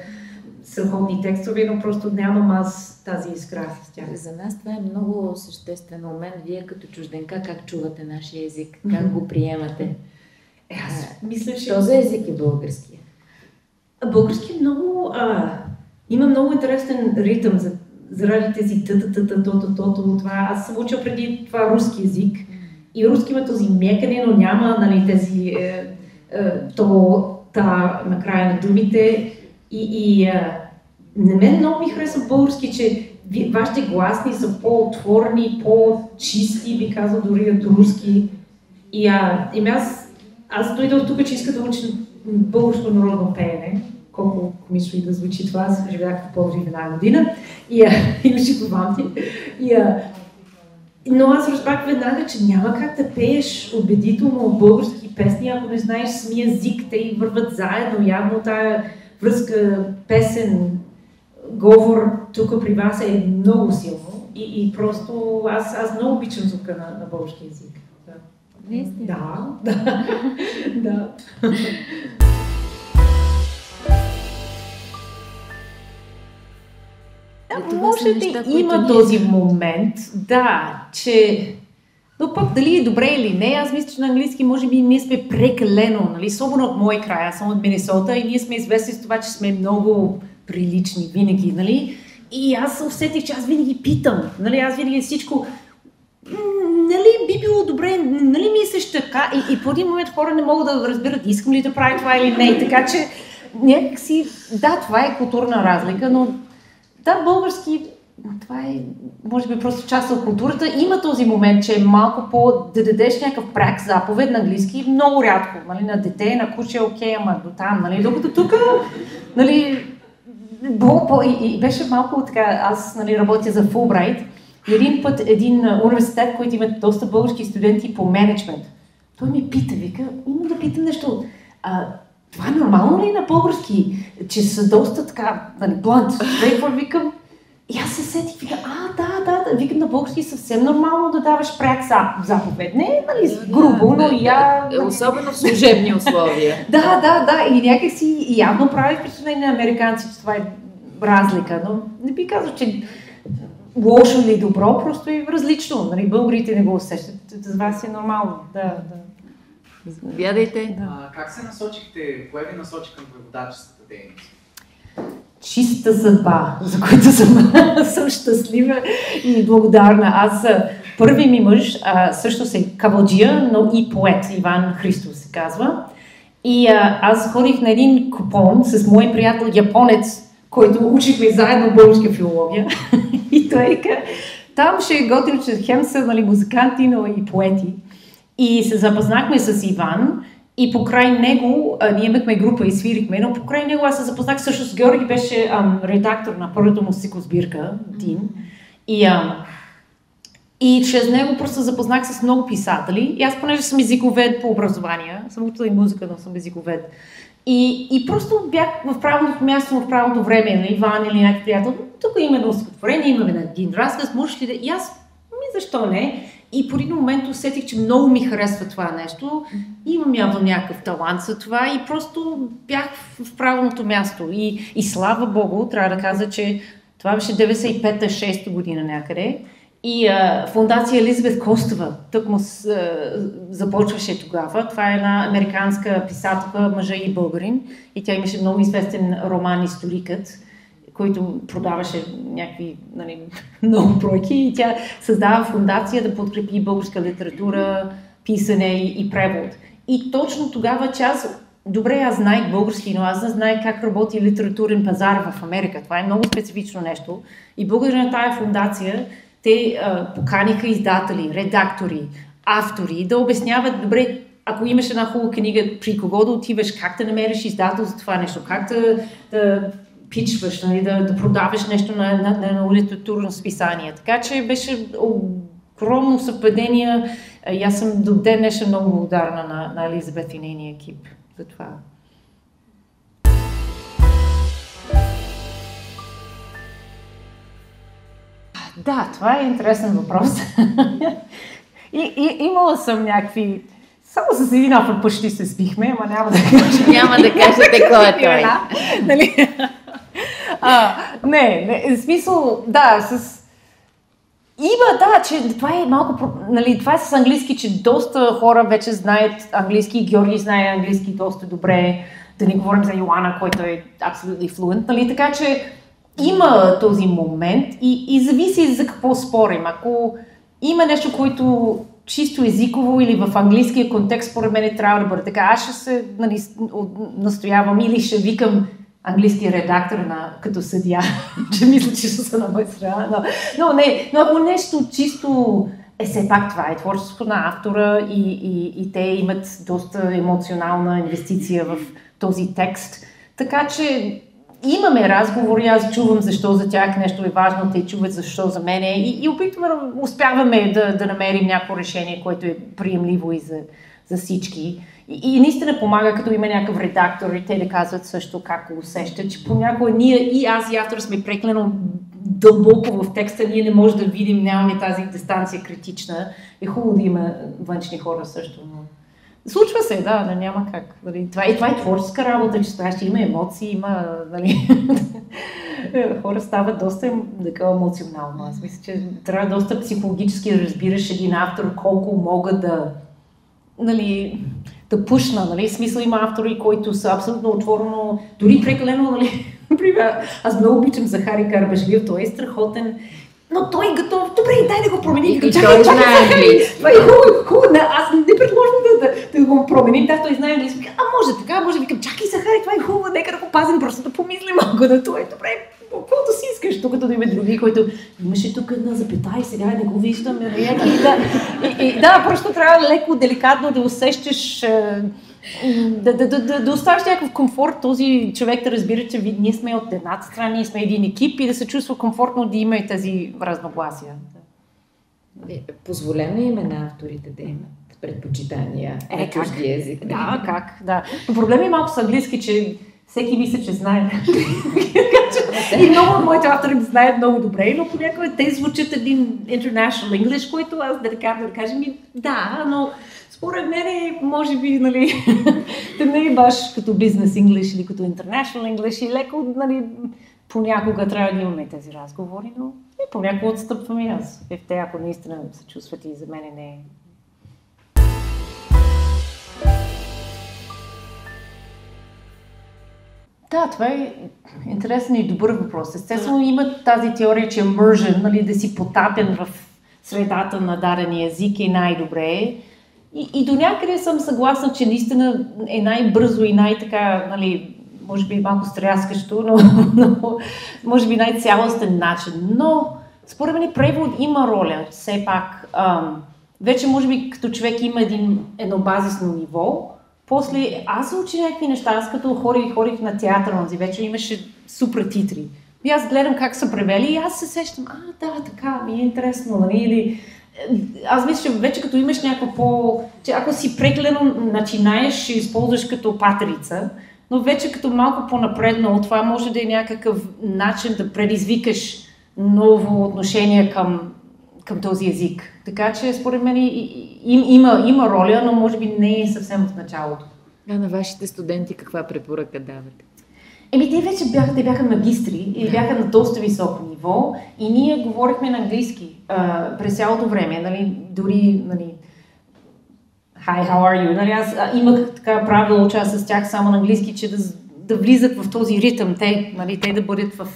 страхотни текстове, но просто нямам аз тази искра с тях. За нас това е много съществен момент. Вие като чужденка, как чувате нашия език? Как го приемате? Аз мисля, че... Що за език е българския? Български е много... има много интересен ритъм заради тези то-то-то-то. Аз съм учил преди това руски език. И руски има този мекане, но няма тези накрая на думите. И на мен много ми харесва български, че вашите гласни са по-отворени, по-чисти, би казал дори от руски. И аз дойдох тук, че иска да уча българско народно пеене. Колко комично и да звучи това, аз живях в Пловдив една година и имаше повамти. Но аз разбрах веднага, че няма как да пееш убедително български песни, ако не знаеш самия език, те върват заедно. Явно тая връзка, песен, говор тук при вас е много силно и просто аз много обичам звука на български език. Да. Може да има този момент, че... Но пък дали е добре или не, аз мисля, че на английски може би ние сме прекалено, особено от мой край, аз съм от Минесота и ние сме известни с това, че сме много прилични винаги, И аз усетих, че аз винаги питам, аз винаги всичко... би било добре, мислиш така? И по един момент хора не могат да разберат, искам ли да правя това или не, така че някакси, това е културна разлика, но български, това е, може би, просто част от културата. Има този момент, че е малко да дадеш някакъв пряк заповед на английски, много рядко, на дете, на куче, окей, ама до там, докато тук, и беше малко така, аз, работя за Фулбрайт, един път един университет, който има доста български студенти по менеджмент. Той ми пита, вика, има да питам нещо, това е нормално ли на български, че са доста така, блант, викам, и аз се сетих, вика, да, викам на български съвсем нормално да даваш пряк заповед, не, грубо, но особено в служебни условия. Да, и някакси явно прави впечатление на американци, че това е разлика, но не би казал, че лошо или добро, просто е различно, българите не го усещат, за вас е нормално, да. Заповядайте. Как се насочихте, кое ви насочи към преводаческата дейност? Чиста съдба, за която съм щастлива и благодарна. Първи ми мъж също се кавалджия, но и поет, Иван Христов се казва. И аз ходих на един купон с мой приятел японец, който учихме заедно българска филология. И той там ще е готино, че хем са музиканти, но и поети. И се запознахме с Иван и покрай него, ние имахме група и свирихме, но покрай него аз се запознах също с Георги, беше редактор на първата му стихосбирка, Дин. И чрез него просто запознах с много писатели. И аз, понеже съм езиковед по образование, съм учила и музика, но съм езиковед. И просто бях в правилното място, в правилното време, на Иван или някакъв приятел. Тук има едно стихотворение, имаме един разказ, можеш ли да... И аз, защо не? И по един момент усетих, че много ми харесва това нещо. Имам явно някакъв талант за това и просто бях в правилното място. И слава Богу, трябва да кажа, че това беше 95-6 година някъде. И фондация Елизабет Костова тъкмо започваше тогава. Това е една американска писателка, мъжа и българин. И тя имаше много известен роман "Историкът", който продаваше някакви много бройки. И тя създава фондация да подкрепи българска литература, писане и превод. И точно тогава аз знаех български, но аз не знаех как работи литературен пазар в Америка. Това е много специфично нещо. И благодаря на тая фондация те поканиха издатели, редактори, автори да обясняват добре, ако имаш една хубава книга, при кого да отиваш, как да намериш издател за това нещо, как да пичваш, нали, да продаваш нещо на литературно списание. Така че беше огромно съвпадение и аз съм до ден днешен много благодарна на Елизабет и нейния екип за това. Да, това е интересен въпрос. Имала съм някакви... Само с един автор почти се спихме, ама няма да кажа. Няма да кажете кой е той. Нали? Не, в смисъл, да, има, да, че това е малко, нали, това е с английски, че доста хора вече знаят английски, Георги знае английски доста добре, да не говорим за Йоана, който е абсолютно флуент, нали, така че има този момент и зависи за какво спорим. Ако има нещо, което чисто езиково или в английския контекст, според мен трябва да бъде така, аз ще се, нали, настоявам или ще викам английския редактор като съдия, че мисля, че ще са на моя страна. Но ако нещо чисто все пак това е творчеството на автора и те имат доста емоционална инвестиция в този текст. Така че имаме разговори, аз чувам защо за тях нещо е важно, те чуват защо за мене и опитваме, успяваме да намерим някакво решение, което е приемливо и за всички. И наистина помага, като има някакъв редактор и те да казват също как го усещат, че понякога ние и аз и автор сме преклено дълбоко в текста, ние не можем да видим, нямаме тази дистанция критична. Е хубаво да има външни хора също, но случва се, да, няма как. Това е творческа работа, че това ще има емоции, има, нали, хора стават доста емоционално. Аз мисля, че трябва доста психологически да разбираш един автор колко могат нали, да пушна, нали, смисъл има автори, които са абсолютно отворено, дори прекалено, нали, например, аз много обичам Захари Карабашлиев, той е страхотен, но той е готов, добре, дай да го променим. И той знае английски. Това е хубаво, аз не предложвам да го променим, да, той знае английски. Може така, може викам, чакай Захари, това е хубаво, нека да го пазим, просто да помислим малко на това, добре, каквото си искаш, тук да има други, които имаше тук една запитай, сега не го виждам, да, просто трябва леко, деликатно да усещаш, да оставиш някакъв комфорт, този човек да разбира, че ние сме от едната страна, ние сме един екип и да се чувства комфортно да има и тази разногласия. Позволено им на авторите да имат предпочитания на чужди език. Да, как, да. Но проблемът е малко с английски, че всеки мисля, че знае. И много от моите автори знаят много добре, но понякога те звучат един international English, който аз да кажем да, но според мен може би, нали, да не е баш като бизнес English или като international English и леко, нали, понякога трябва да имаме тези разговори, но понякога отстъпвам и аз. Те, ако наистина се чувстват и за мен не е. Да, това е интересен и добър въпрос. Естествено има тази теория, че immersion, нали, да си потапен в средата на дадения език е най-добре. И до някъде съм съгласна, че наистина е най-бързо и най-така, нали, може би малко стряскащо, но може би най-цялостен начин. Но според мен превод има роля, все пак. Вече може би като човек има едно базисно ниво. После аз учи някакви неща, аз като ходих на театър, вече имаше супертитри. И аз гледам как са превели и аз се сещам, да, така, ми е интересно, нали, или... Аз мисля, че вече като имаш някакво че ако си преклено начинаеш, ще използваш като патерица, но вече като малко по-напредно от това може да е някакъв начин да предизвикаш ново отношение към този език. Така че според мен има роля, но може би не е съвсем в началото. На вашите студенти каква препоръка давате? Те вече бяха магистри и бяха на доста високо ниво и ние говорихме на английски през цялото време, нали, дори, нали, hi, how are you? Нали, аз имах така правило, че аз с тях само на английски, че да влизат в този ритъм, нали, те да бъдат в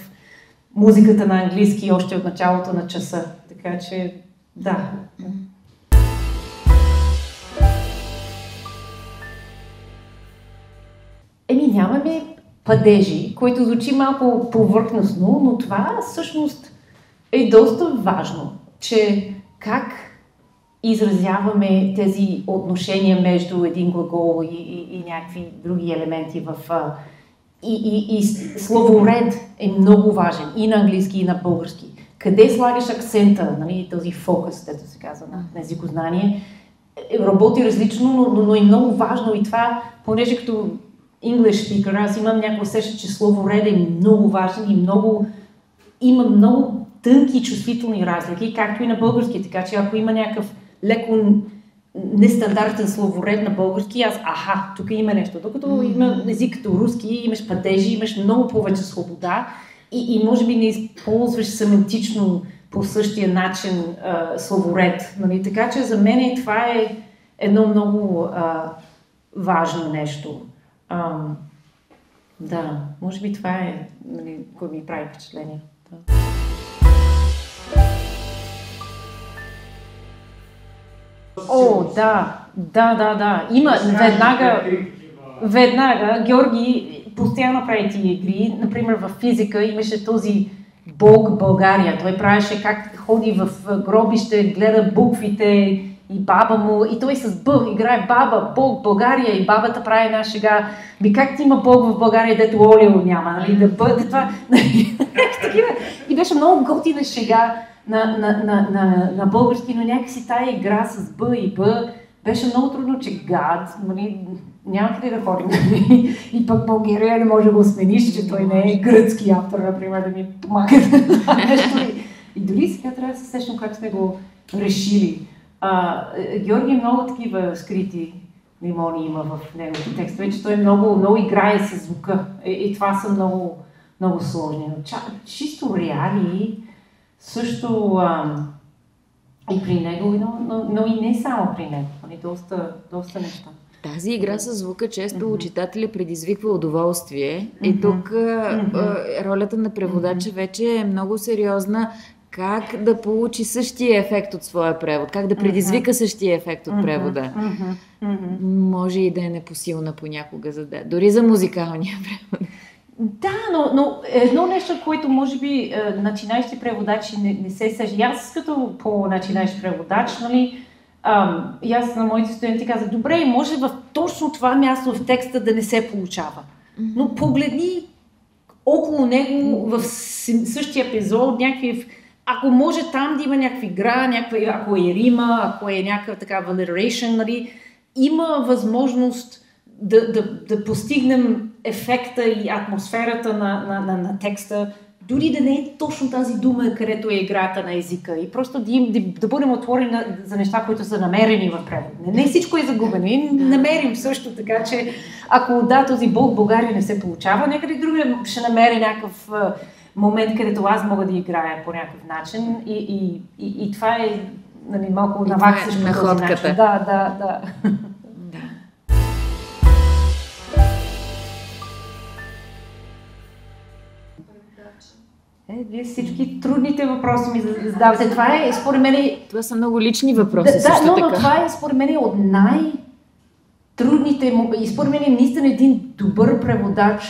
музиката на английски още от началото на часа. Така че, да. Нямаме падежи, което звучи малко повърхностно, но това всъщност е доста важно, че как изразяваме тези отношения между един глагол и някакви други елементи И словоред е много важен и на английски, и на български. Къде слагаш акцента, нали, този фокус, дето се казва на езикознание, работи различно, но е много важно и това, понеже като English speaker, аз имам някакво усещане, че словоред е много важен и има много тънки и чувствителни разлики, както и на български, така че ако има някакъв леко нестандартен словоред на български, тук има нещо. Докато има език като руски, имаш падежи, имаш много повече свобода и може би не използваш семантично по същия начин словоред. Нали? Така че за мен това е едно много важно нещо. Да, може би това е, нали, което ми прави впечатление. Да. О, да. Има веднага Георги постоянно прави тия игри. Например, в физика имаше този Бог България. Той правеше как ходи в гробище, гледа буквите и баба му. И той с Б играе баба, Бог България и бабата прави една шега. Как ти има Бог в България, дето олио няма, нали? Да бъде това. И беше много готина шега на български, но някакси тая игра с Б и Б беше много трудно, че гад, нали, няма къде да ходим. И пък България не може да го смениш, че той не е гръцки автор, например, да ми помага нещо. И дори сега трябва да се сещам как сме го решили. Георги много такива скрити лимони има в неговите текстове, че той много играе с звука. И това са много, много сложни. Чисто реалии също и при него, но и не само при него. Доста неща. Тази игра с звука често читателя предизвиква удоволствие и тук ролята на преводача вече е много сериозна. Как да получи същия ефект от своя превод, как да предизвика същия ефект от превода. Може и да е непосилна понякога, дори за музикалния превод. Да, но едно нещо, което може би начинаещи преводачи не се сежи. Аз като по-начинаещ преводач, нали, и аз на моите студенти казах, добре, може в точно това място в текста да не се получава. Но погледни около него в същия епизод, ако може там да има някаква игра, ако е рима, ако е някаква такава alliteration, нали, има възможност да постигнем ефекта и атмосферата на текста, дори да не е точно тази дума, където е играта на езика. И просто да бъдем отворени за неща, които са намерени в превод. Не всичко е загубено. И намерим също така, че ако този Бог България не се получава, някъде друга ще намери някакъв момент, където аз мога да играя по някакъв начин. И това е, нали, малко наваксаш по този начин. Да. Вие всички трудните въпроси ми задавате. Това е, според мен... Това са много лични въпроси но това е, според мен, от най-трудните... И според мен, наистина един добър преводач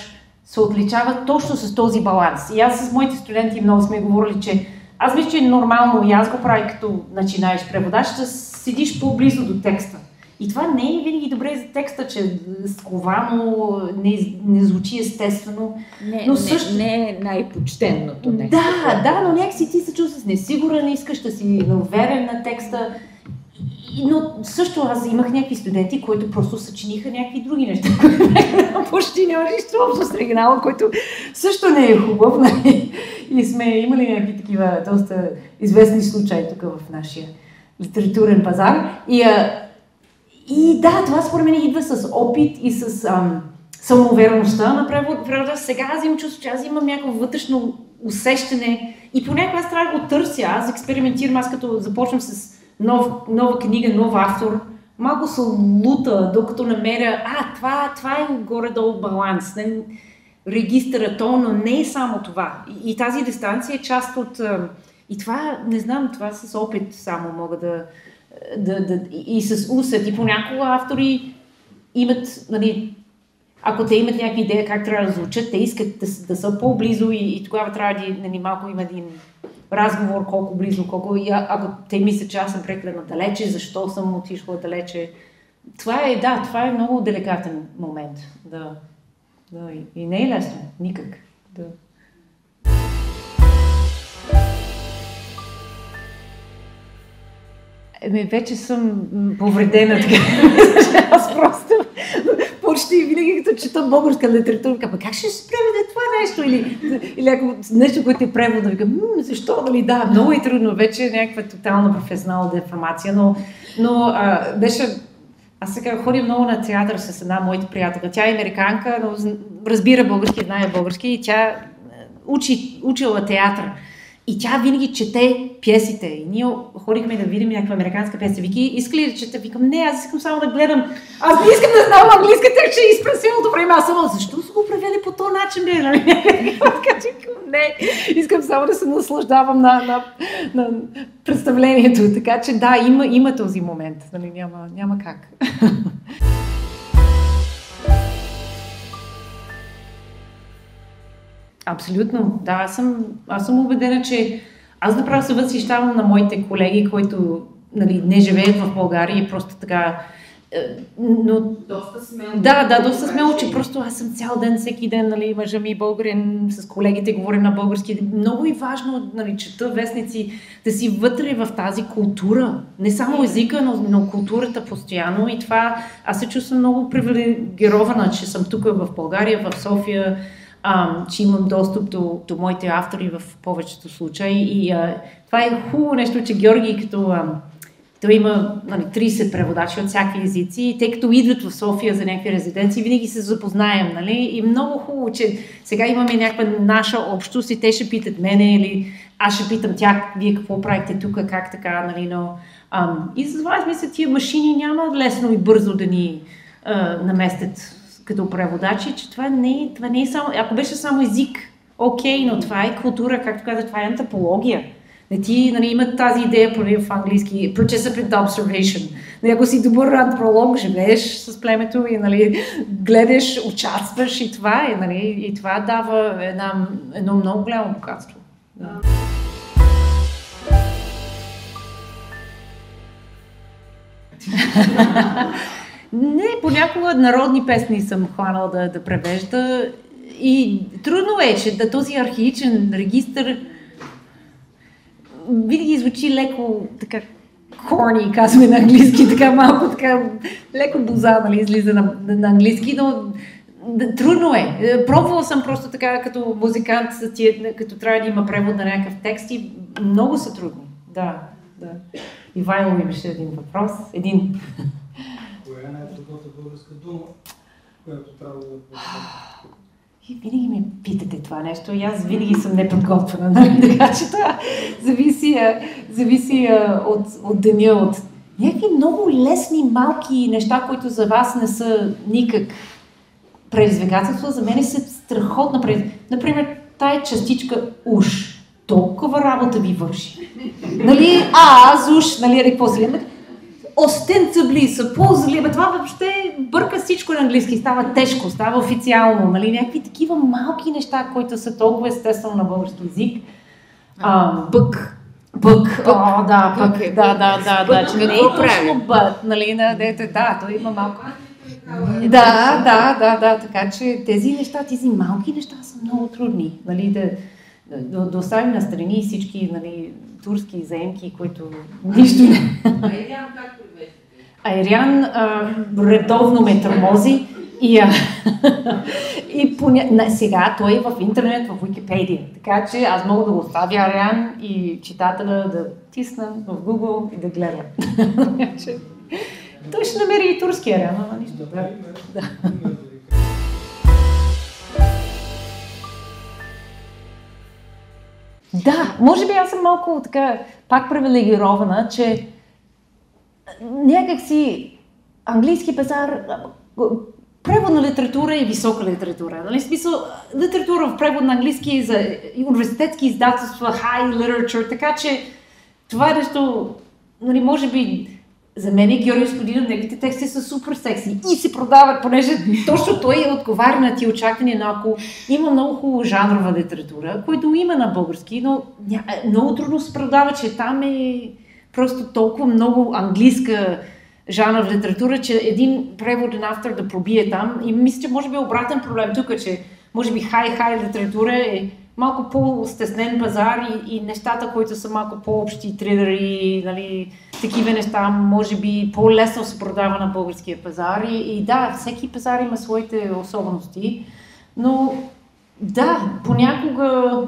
се отличава точно с този баланс. И аз с моите студенти много сме говорили, че аз мисля, че е нормално и аз го правя като начинаеш преводач, да седиш по-близо до текста. И това не е винаги добре за текста, че сковано, не звучи естествено. Не е най-почтенното нещо. Да, но някакси ти се чувстваш несигурен, искаш да си уверен на текста. Но също аз имах някакви студенти, които просто съчиниха някакви други неща. Почти няма нищо общо с оригинала, който също не е хубав. И сме имали някакви такива доста известни случаи тук в нашия литературен пазар. И да, това според мен идва с опит и с самоувереността на превода. Сега аз имам чувство, че аз имам някакво вътрешно усещане и понякога аз трябва да го търся. Аз експериментирам, аз като започвам с нова книга, нов автор, малко се лута, докато намеря, това е горе-долу баланс, регистъра, но не е само това. И тази дистанция е част от... И това, не знам, това с опит само мога и с усет. И понякога автори имат, нали, ако те имат някаква идея как трябва да звучат, те искат да са по-близо и тогава трябва да, нали, малко има един разговор колко близо, ако те мислят, че аз съм прекалено далече, защо съм отишла далече. Това е много деликатен момент. Да. Да, и не е лесно, никак. Да. Вече съм повредена, така. Аз просто почти винаги като чета българска литература, казвам, как ще се преведе това нещо? Или ако нещо, което е превода, викам, защо, нали, да, много е трудно, вече е някаква тотална професионална деформация, но беше... Аз сега ходя много на театър с една моята приятелка. Тя е американка, но разбира български, знае български и тя учила театър. И тя винаги чете пиесите. И ние ходихме да видим някаква американска пиеса. Вики, иска ли да чета? Викам, не, аз искам само да гледам. Аз не искам да знам английска, тъй че изпрем цялото време. Аз само, защо са го превели по този начин? Не, искам само да се наслаждавам на представлението. Така че да, има този момент. Нали, няма как. Абсолютно, да, аз съм убедена, че аз направо се възхищавам на моите колеги, които, нали, не живеят в България и просто така, но... Доста смело. Да, доста смело, че просто аз съм цял ден, всеки ден, нали, мъжа ми българин, с колегите говорим на български. Много е важно, нали, чета вестници, да си вътре в тази култура. Не само езика, но културата постоянно. И това, аз се чувствам много привилегирована, че съм тук в България, в София, че имам достъп до моите автори в повечето случаи. И това е хубаво нещо, че Георги, като той има, нали, 30 преводачи от всякакви езици, и тъй като идват в София за някакви резиденции, винаги се запознаем, нали? И много хубаво, че сега имаме някаква наша общност и те ще питат мене или аз ще питам тях, вие какво правите тук, как така, нали, но... И за това аз мисля, тия машини няма лесно и бързо да ни наместят като преводачи, че това не е само... Ако беше само език, окей, но това е култура, както каза, това е антропология. Не ти, нали, имат тази идея, поне в английски, participant observation. Нали, ако си добър антрополог, живееш с племето и, нали, гледаш, участваш и това е, нали, и това дава едно много голямо богатство. Да. Не, понякога народни песни съм хванала да превежда и трудно е, че този архаичен регистър винаги звучи леко така corny, казваме на английски, така малко така леко боза, нали, излиза на английски, но трудно е. Пробвала съм просто така като музикант, като трябва да има превод на някакъв текст и много са трудни. Да. Ивайло имаше един въпрос. Коя е най-добрата българска дума, която трябва да преведем? И винаги ме питате това нещо и аз винаги съм неподготвена, нали? Така че това зависи от деня, от някакви много лесни, малки неща, които за вас не са никак предизвикателство, за мен са страхотна предизвикателство. Например, тая частичка уж, толкова работа ви върши. Нали, аз уж, нали, какво си имаме? Ostensibly, supposedly, това въобще бърка всичко на английски, става тежко, става официално, нали, някакви такива малки неща, които са толкова естествено на български език. Пък, че не е точно бъд, нали, той има малко. Да, така че тези малки неща са много трудни, нали, да оставим на страни всички, нали, турски заемки, които нищо не... Айрян как превеждате? Айрян редовно ме тормози и сега той е в интернет, в Википедия. Така че аз мога да го оставя Айрян и читателя да тисна в Google и да гледа. Той ще намери и турски Айрян, ама нищо. Да. Да, може би аз съм малко така пак привилегирована, че някакси английски пазар, преводна литература е висока литература. Нали? Смисъл, литература в превод на английски за университетски издателства, high literature, така че това е нещо, нали, може би за мен и Георги Господинов, неговите тексти са супер секси и се продават, понеже точно той отговаря на тия очаквания, но ако има много хубава жанрова литература, който има на български, но много трудно се продава, че там е просто толкова много английска жанр в литература, че един преводен автор да пробие там. И мисля, че може би обратен проблем тук, че може би хай литература е малко по-стеснен пазар и нещата, които са малко по-общи, трилери, нали, такива неща, може би по-лесно се продава на българския пазар. И да, всеки пазар има своите особености, но да, понякога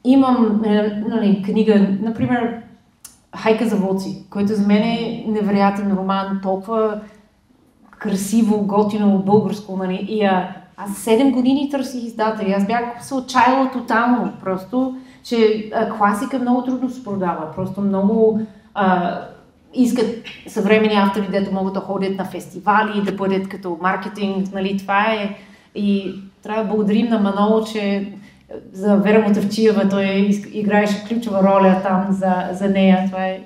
имам нали, книга, например, Хайка за вълци, който за мен е невероятен роман, толкова красиво, готино, българско. Нали, и аз 7 години търсих издатели. Аз бях се отчаяла тотално, просто, че класика много трудно се продава. Просто много искат съвременни автори, дето могат да ходят на фестивали, да бъдат като маркетинг, нали, това е. И трябва да благодарим на Маноло, че за Вера Мутафчиева той играеше ключова роля там за нея. Това е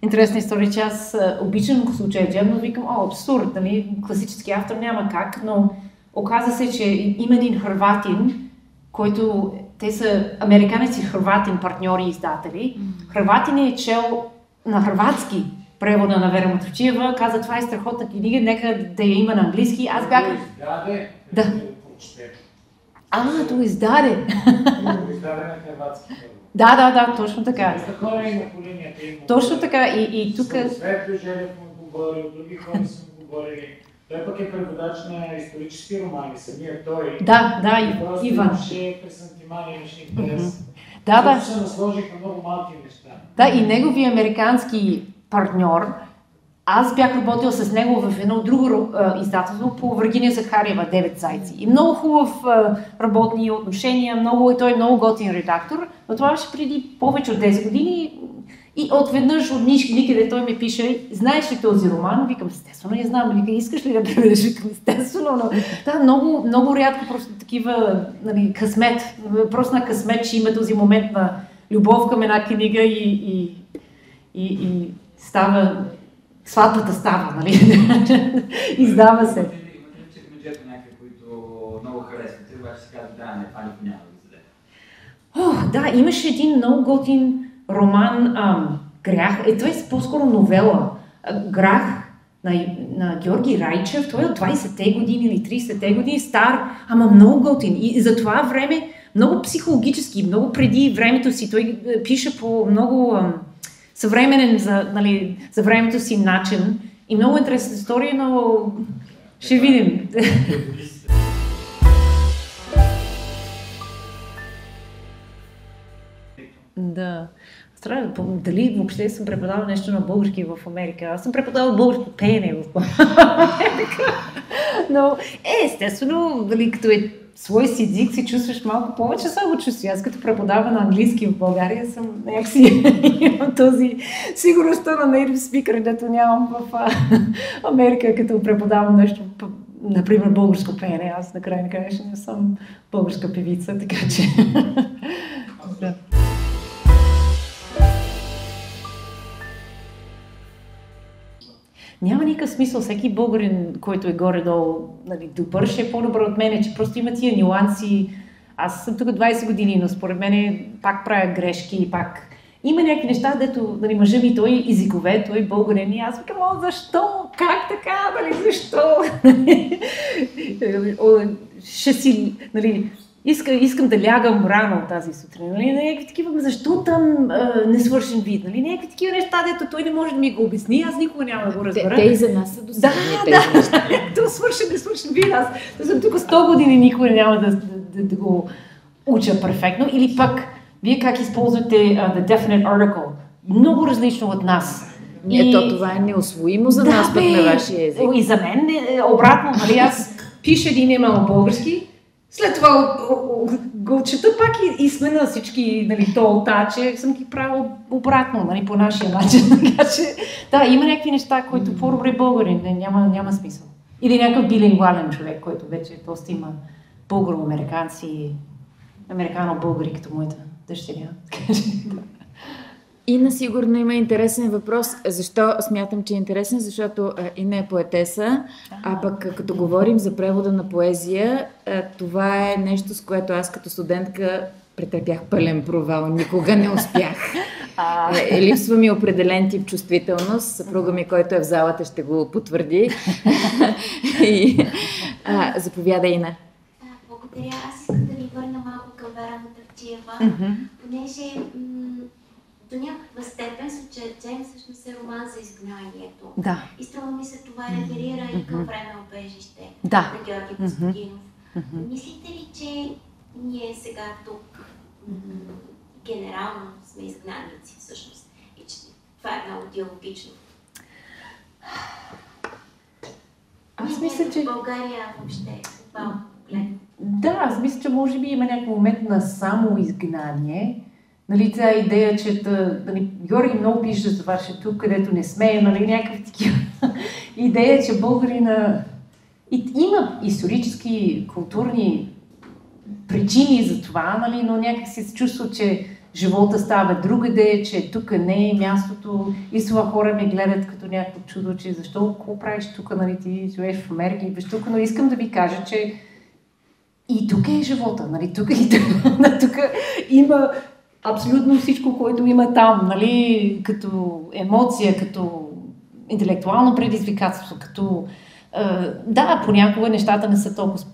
интересна история, че аз обичам случая Джем, но викам, абсурд, нали, класически автор няма как, но оказа се, че има един хърватин, който те са американец и хърватин партньори и издатели. Хърватин е чел на хърватски превода на Вера Мутафчиева, каза, това е страхотна книга, нека да я има на английски. Аз бях... Да. То издаде. Издаде на хърватски. Да, точно така. Хора има по линията. Точно така и тук... Светло Желев му говорил, други хора са му говорили. Той пък е преводач на исторически романи, самия той. Да, Иван. Имаше пресантимания, имаше интерес. Да. Се насложиха много малки неща. Да, и неговия американски партньор, аз бях работил с него в едно друго издателство по Виргиния Захариева, 9 зайци. И много хубав работни отношения, той е много готин редактор, но това беше преди повече от 10 години. И отведнъж от никъде той ми пише, знаеш ли този роман? Викам, естествено, не знам, искаш ли да преведеш? Викам, естествено, но да, много, много рядко просто такива, нали, късмет, просто на късмет, че има този момент на любов към една книга и става, сватбата става, нали? Издава се. Имате ли чекмеджета някакви, които много харесвате, обаче се казва, да, не, това никой няма да издаде? Да, имаше един много готин роман Грях, това е по-скоро новела. Грах на Георги Райчев, той е от 20-те години или 30-те години, стар, ама много готин. И за това време, много психологически, много преди времето си, той пише по много съвременен за времето си начин. И много интересна история, но ще видим. Да. Дали въобще съм преподавала нещо на български в Америка? Аз съм преподавала българско пеене в Америка. Но естествено, дали като е свой си език, си чувстваш малко повече самочувствие. Аз като преподавам на английски в България съм някакси имам този сигурността на native speaker, дето нямам в Америка, като преподавам нещо, например българско пеене. Аз накрая не съм българска певица, така че... Да. Няма никакъв смисъл. Всеки българин, който е горе-долу, нали, добър, ще е по-добър от мене, че просто има тия нюанси. Аз съм тук 20 години, но според мен пак правя грешки, пак има някакви неща, дето, нали, мъжа ми, той езикове, той е българин и аз викам, защо? Как така? Нали, защо? Ще си, нали, искам да лягам рано тази сутрин, нали, някакви такива, защо там несвършен вид, нали, някакви такива неща, дето той не може да ми го обясни, аз никога няма да го разбера. Те и за нас са достатъчни тези неща. Да, несвършен вид, аз съм тук 100 години, никога няма да го уча перфектно, или пък, вие как използвате the definite article, много различно от нас. Това е неусвоимо за нас, пък на вашия език. И за мен обратно, нали, аз пиша един имейл български, след това го чета пак и смена всички, нали, че съм ги правил обратно, нали, по нашия начин. Така че, да, има някакви неща, които по-добре българин, няма смисъл. Или някакъв билингвален човек, който вече доста има българо-американци, американо-българи, като моята дъщеря. Ина сигурно има интересен въпрос. Защо смятам, че е интересен? Защото Ина е поетеса, а пък като говорим за превода на поезия, това е нещо, с което аз като студентка претърпях пълен провал. Никога не успях. Липсва ми определен тип чувствителност. Съпруга ми, който е в залата, ще го потвърди. Заповядай, Ина. Благодаря. Аз искам да ви върна малко към Вера Мутафчиева, понеже до някаква степен случаят Джеймс всъщност е роман за изгнанието. Да. И струва ми се това реферира и към Време убежище Да. на Георги Костадинов. Мислите ли, че ние сега тук генерално сме изгнаници всъщност и че това е много диалогично? Аз мисля, че... В България въобще глобално погледно. Да, аз мисля, че може би има някакъв момент на самоизгнание. Нали, тази идея, че Георги много пише за това, че тук, където не сме, нали, някакъв такива идея, че българина... Има исторически, културни причини за това, нали, но някак се чувства, че живота става другаде, че тук не е мястото. И това хора ме гледат като някакво чудо, че защо, какво правиш тук, нали, ти живееш в Америка и тук, но искам да ви кажа, че и тук е живота, нали, тук има абсолютно всичко, което има там, нали, като емоция, като интелектуално предизвикателство, като... да, понякога нещата не са толкова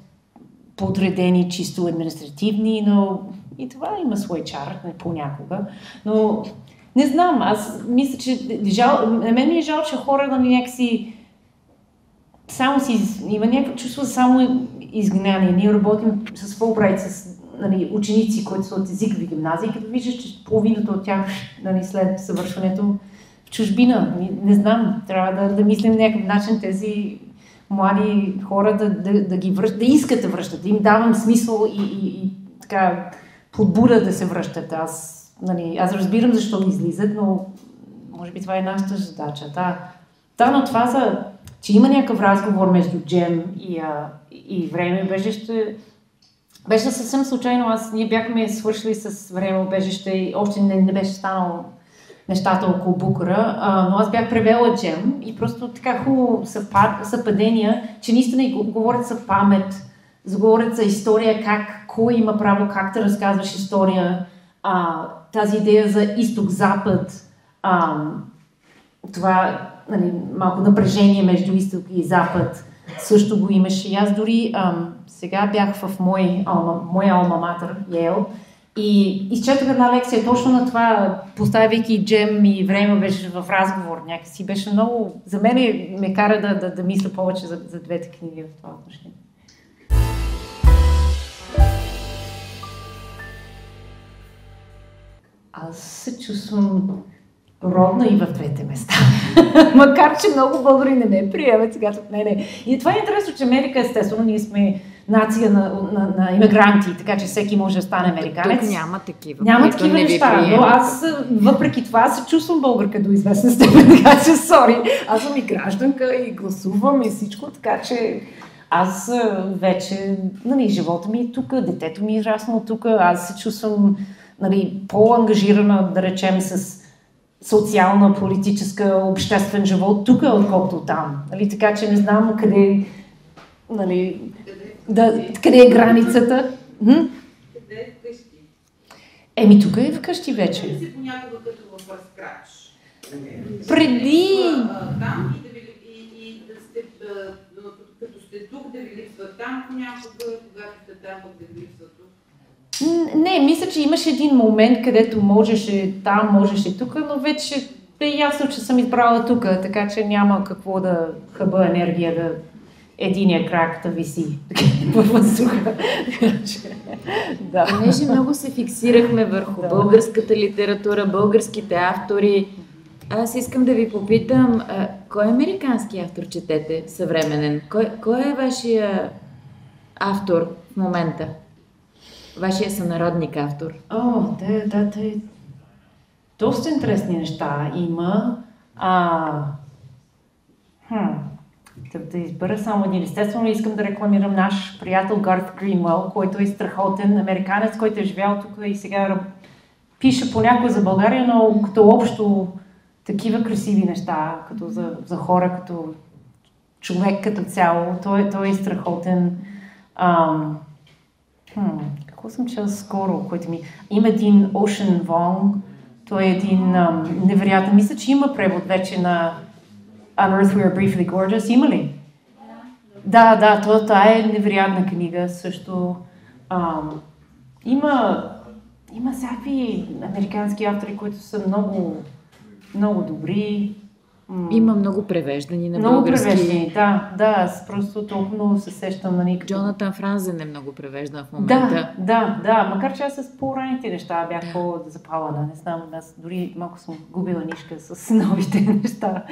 подредени, чисто административни, но и това има свой чар, понякога. Но не знам, аз мисля, че на мен ми е жал, че хора някакси само има някакво чувство за само изгнание. Ние работим с Фулбрайт, с ученици, които са от езикови гимназии, като виждаш, че половината от тях след съвършването в чужбина. Не знам, трябва да мислим някакъв начин тези млади хора да ги връщат, да искат да връщат, да им давам смисъл и така подбуда да се връщат. Аз разбирам защо излизат, но може би това е нашата задача. Да, но това че има някакъв разговор между Джем и Време убежище. Беше съвсем случайно. Ние бяхме свършили с Време убежище и още не беше станало нещата около Букура, но аз бях превела Джем и просто така хубаво съвпадения, че наистина говорят за памет, говорят за история, кой има право, как да разказваш история, тази идея за изток-запад, това малко напрежение между изток и запад също го имаше. И аз дори сега бях в моя алма матер, Йейл, и изчетох една лекция точно на това, поставяйки Джем и Време беше в разговор. Някакси беше много... За мен ме кара да мисля повече за двете книги в това отношение. Аз се чувствам родна и в двете места. Макар, че много българи не ме приемат сега от мене. И това е интересно, че Америка, естествено, ние сме нация на имигранти, така че всеки може да стане американец. Тук няма такива. Няма такива неща, но аз въпреки това се чувствам българка до известна степен, така че аз съм и гражданка и гласувам и всичко, така че аз вече, живота ми е тук, детето ми е израснало тук, аз се чувствам по-ангажирана, да речем, с социална, политическа, обществен живот тук, отколкото там. Така че не знам къде къде е границата. Къде е вкъщи? Тук е вкъщи вече. Къде си понякога като в разкрач? Преди... Там и да сте, като сте тук, да ви липсва там понякога, когато сте там, да ви липсва тук? Не, мисля, че имаше един момент, където можеше там, можеше тук, но вече е ясно, че съм избрала тук, така че няма какво да хъба енергия да единия крак да виси във въздуха. Понеже много се фиксирахме върху българската литература, българските автори, аз искам да ви попитам, кой американски автор четете съвременен? Кой е вашия автор в момента? Вашия сънародник автор? Да. Доста интересни неща има. Да избера само един. Естествено, искам да рекламирам наш приятел Гарт Гринуел, който е страхотен американец, който е живял тук и сега пише понякога за България, но като общо такива красиви неща, като за хора, като човек като цяло. Той е страхотен. Какво съм чела скоро, който ми... Има един Ocean Vuong, Той е един невероятен. Мисля, че има превод вече на On Earth We Are Briefly Gorgeous. Има ли? Да, това е невероятна книга. Също има всякакви американски автори, които са много, много добри. Има много превеждани на много български. Много превеждани, да. Аз просто толкова се сещам на никакъв. Джонатан Франзен е много превеждан в момента. Да. Макар че аз с по-ранните неща бях по-запалена. Не знам, аз дори малко съм губила нишка с новите неща,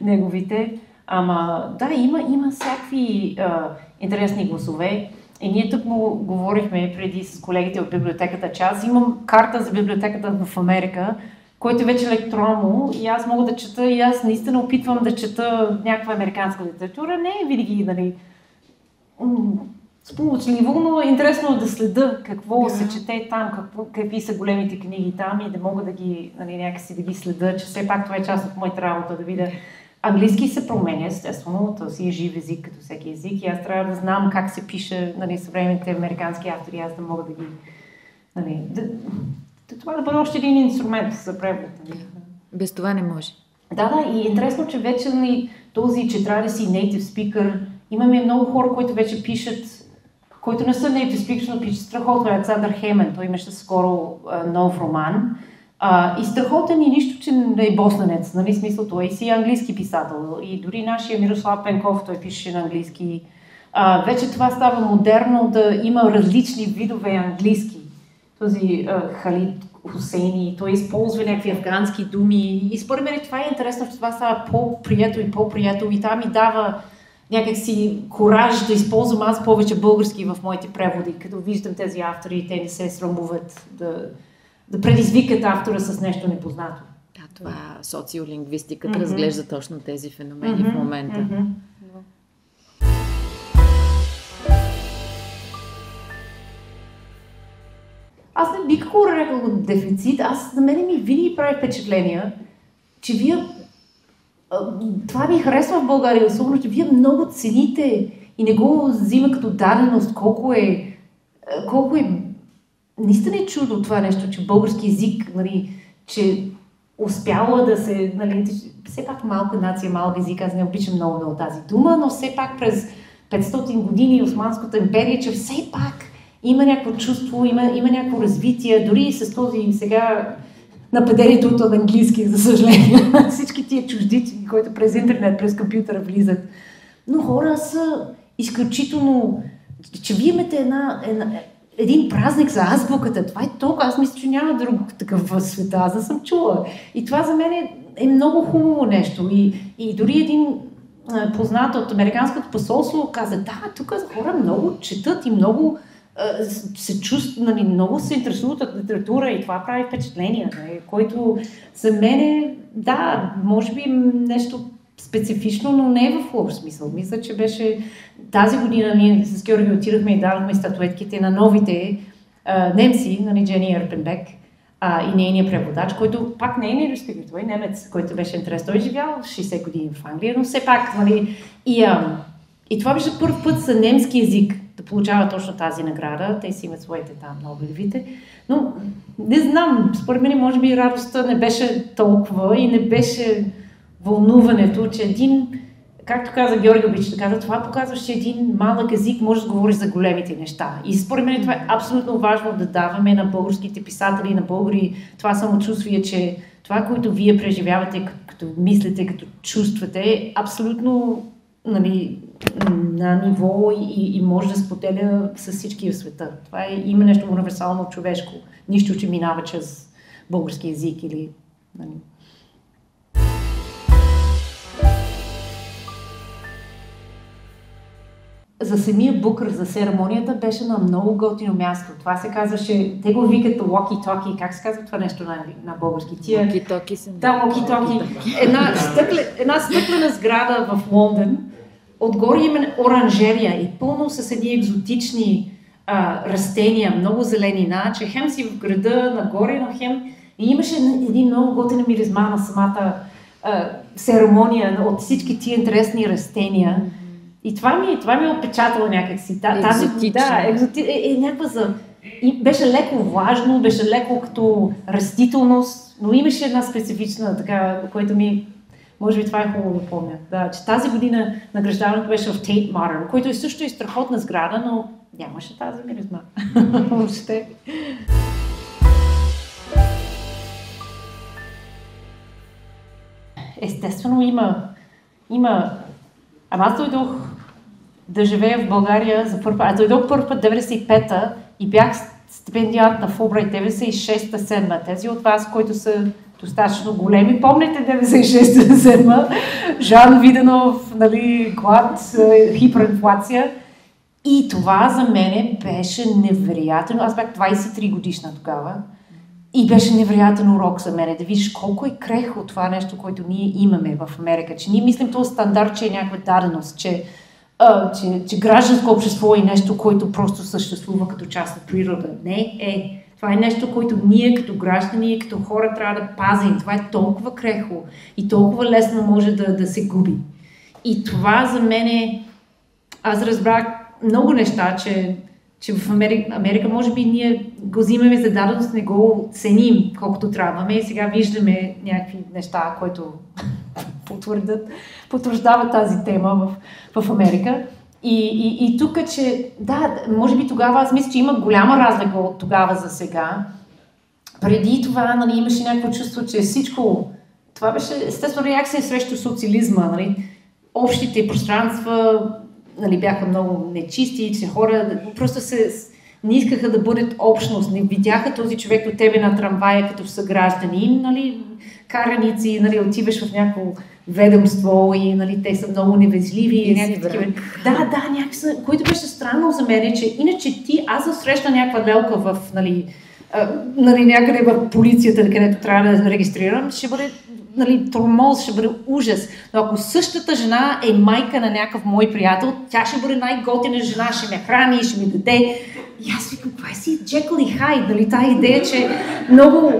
неговите. Ама да, има всякакви интересни гласове. И ние тук му говорихме преди с колегите от библиотеката, че аз имам карта за библиотеката в Америка, който е вече електронно и аз мога да чета и аз наистина опитвам да чета някаква американска литература. Не е винаги, нали, сполучливо, но е интересно да следа какво се чете там, какви са големите книги там и да мога да ги, нали, някакси да ги следа, че все пак това е част от моята работа, да видя. Английски се променя, естествено, то си е жив език като всеки език и аз трябва да знам как се пише, нали, съвременните американски автори, аз да мога да ги, нали, това да бъде още един инструмент за превод. Нали. Без това не може. Да, и е интересно, че вече, нали, този, че трябва да си native speaker, имаме много хора, които вече пишат, които не са native speaker, но пишат страхотно. Александър Хейман, той имаше скоро нов роман. И страхотен и нищо, че не е босненец, нали, смисъл, той си е английски писател. И дори нашия Мирослав Пенков, той пише на английски. Вече това става модерно да има различни видове английски. Този Халид Хусейни, той използва някакви афгански думи. И според мен това е интересно, че това става по-приятел и това ми дава някакси кораж да използвам аз повече български в моите преводи, като виждам тези автори, те не се срамуват да предизвикат автора с нещо непознато. Да, това социолингвистиката разглежда точно тези феномени в момента. Аз не бих го нарекал дефицит, за мен ми винаги прави впечатление, че вие, това ми харесва в България, особено, че вие много цените и не го взима като даденост, колко е наистина е чудо това нещо, че български език, нали, че успяла да се, нали, все пак малка нация, малък език, аз не обичам много тази дума, но все пак през 500 години Османската империя, че все пак има някакво чувство, има някакво развитие, дори и с този сега нападението от английски, за съжаление, всички тия чуждици, които през интернет, през компютъра влизат. Но хора са изключително, че вие имате един празник за азбуката. Това е толкова. Аз мисля, че няма друг такъв в света. Аз да съм чула. И това за мен е много хубаво нещо. И дори един познат от американското посолство каза, да, тук хора много четат и много се чувстват, нали, много се интересуват от литература и това прави впечатление, което за мен е, да, може би нещо специфично, но не е в лош смисъл. Мисля, че беше тази година ние с Георги отидахме и дадохме статуетките на новите немци, на Джени Ерпенбек и нейния преводач, който пак не е нерускиви, той е немец, който беше интерес. Той е живял 60 години в Англия, но все пак, нали, и това беше първ път за немски език да получава точно тази награда. Те си имат своите там Нобелевите. Но не знам, според мен може би радостта не беше толкова и не беше вълнуването, че един, както каза Георги обича да каза, това показва, че един малък език може да говори за големите неща. И според мен това е абсолютно важно да даваме на българските писатели, на българи това самочувствие, че това, което вие преживявате, като мислите, като чувствате, е абсолютно, нали, на ниво и може да споделя с всички в света. Това има нещо универсално човешко. Нищо, че минава чрез български език или... Нали. За самия букър, за церемонията беше на много готино място. Това се казваше, те го викат walkie-talkie, как се казва това нещо на български? Walkie-talkie съм. Да, walkie-talkie. Една стъклена сграда в Лондон. Отгоре има оранжерия и пълно с едни екзотични растения, много зеленина, че хем си в града, нагоре, но хем... И имаше един много готина миризма на самата церемония от всички тия интересни растения. И това ми е отпечатало някакси. Тази, да, някаква и беше леко влажно, беше леко като растителност, но имаше една специфична, така, което ми, може би това е хубаво да помня. Да, че тази година награждаването беше в Tate Modern, който е също и страхотна сграда, но нямаше тази миризма. Въобще. Естествено има. Аз дойдох да живея в България за първ път. Аз дойдох първ път 95-та и бях стипендиант на Фулбрайт 96-та-7. Тези от вас, които са достатъчно големи, помните 96-та-7, Жан Виденов, нали, глад, хиперинфлация. И това за мене беше невероятно. Аз бях 23 годишна тогава. И беше невероятен урок за мен, да видиш колко е крехко това нещо, което ние имаме в Америка. Че ние мислим този стандарт, че е някаква даденост, че гражданско общество е нещо, което просто съществува като част от природа. Не, това е нещо, което ние като граждани, като хора трябва да пазим. Това е толкова крехко и толкова лесно може да се губи. И това за мен аз разбрах много неща, че в Америка може би ние го взимаме за даденост, не го ценим колкото трябваме и сега виждаме някакви неща, които потвърждават тази тема в Америка. И тук, че да, може би тогава аз мисля, че има голяма разлика от тогава за сега. Преди това, нали, имаше някакво чувство, че всичко, това беше естествено реакция срещу социализма, нали, общите пространства, нали, бяха много нечисти, че хора просто не искаха да бъдат общност, не видяха този човек от тебе на трамвая като съгражданин, нали, караници, нали, отиваш в някакво ведомство и, нали, те са много невезливи. Да, което беше странно за мен, че иначе аз срещна някаква лелка в, нали, някъде в полицията, където трябва да регистрирам, ще бъде, нали, тормоз, ще бъде ужас. Но ако същата жена е майка на някакъв мой приятел, тя ще бъде най-готина жена, ще ме храни, ще ми даде. И аз викам, каква си Джекъл и Хайд, нали, тази идея, че много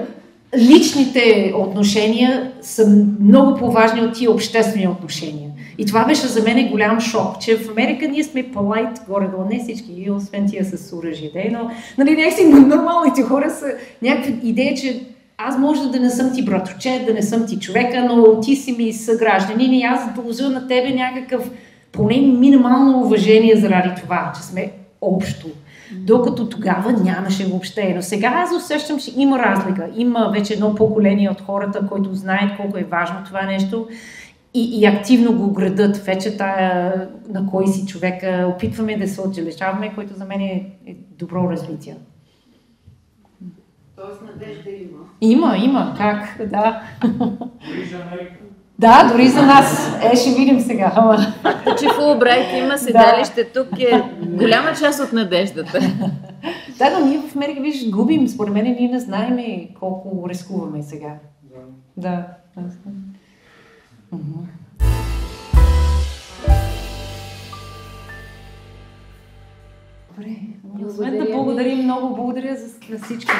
личните отношения са много по-важни от тия обществени отношения. И това беше за мен голям шок, че в Америка ние сме полайт, горе-долу, не всички, освен тия с оръжие, но, нали, някакси нормалните хора са някаква идея, че аз може да не съм ти братовчет, да не съм ти човека, но ти си ми съгражданин и аз дължа на тебе някакъв поне минимално уважение заради това, че сме общо. Докато тогава нямаше въобще. Но сега аз усещам, че има разлика. Има вече едно поколение от хората, които знаят колко е важно това нещо и активно го градат. Вече тая на кой си човека опитваме да се отдалечаваме, което за мен е добро развитие. Тоест надежда има. Има, как, да. Дори за Америка. Да, дори за нас. Ще видим сега. Факта, че Фулбрайт има седалище тук е голяма част от надеждата. Да, но ние в Америка, виж, губим. Според мен ние не знаем колко рискуваме сега. Да. Добре. Освен да благодарим много, благодаря на всички.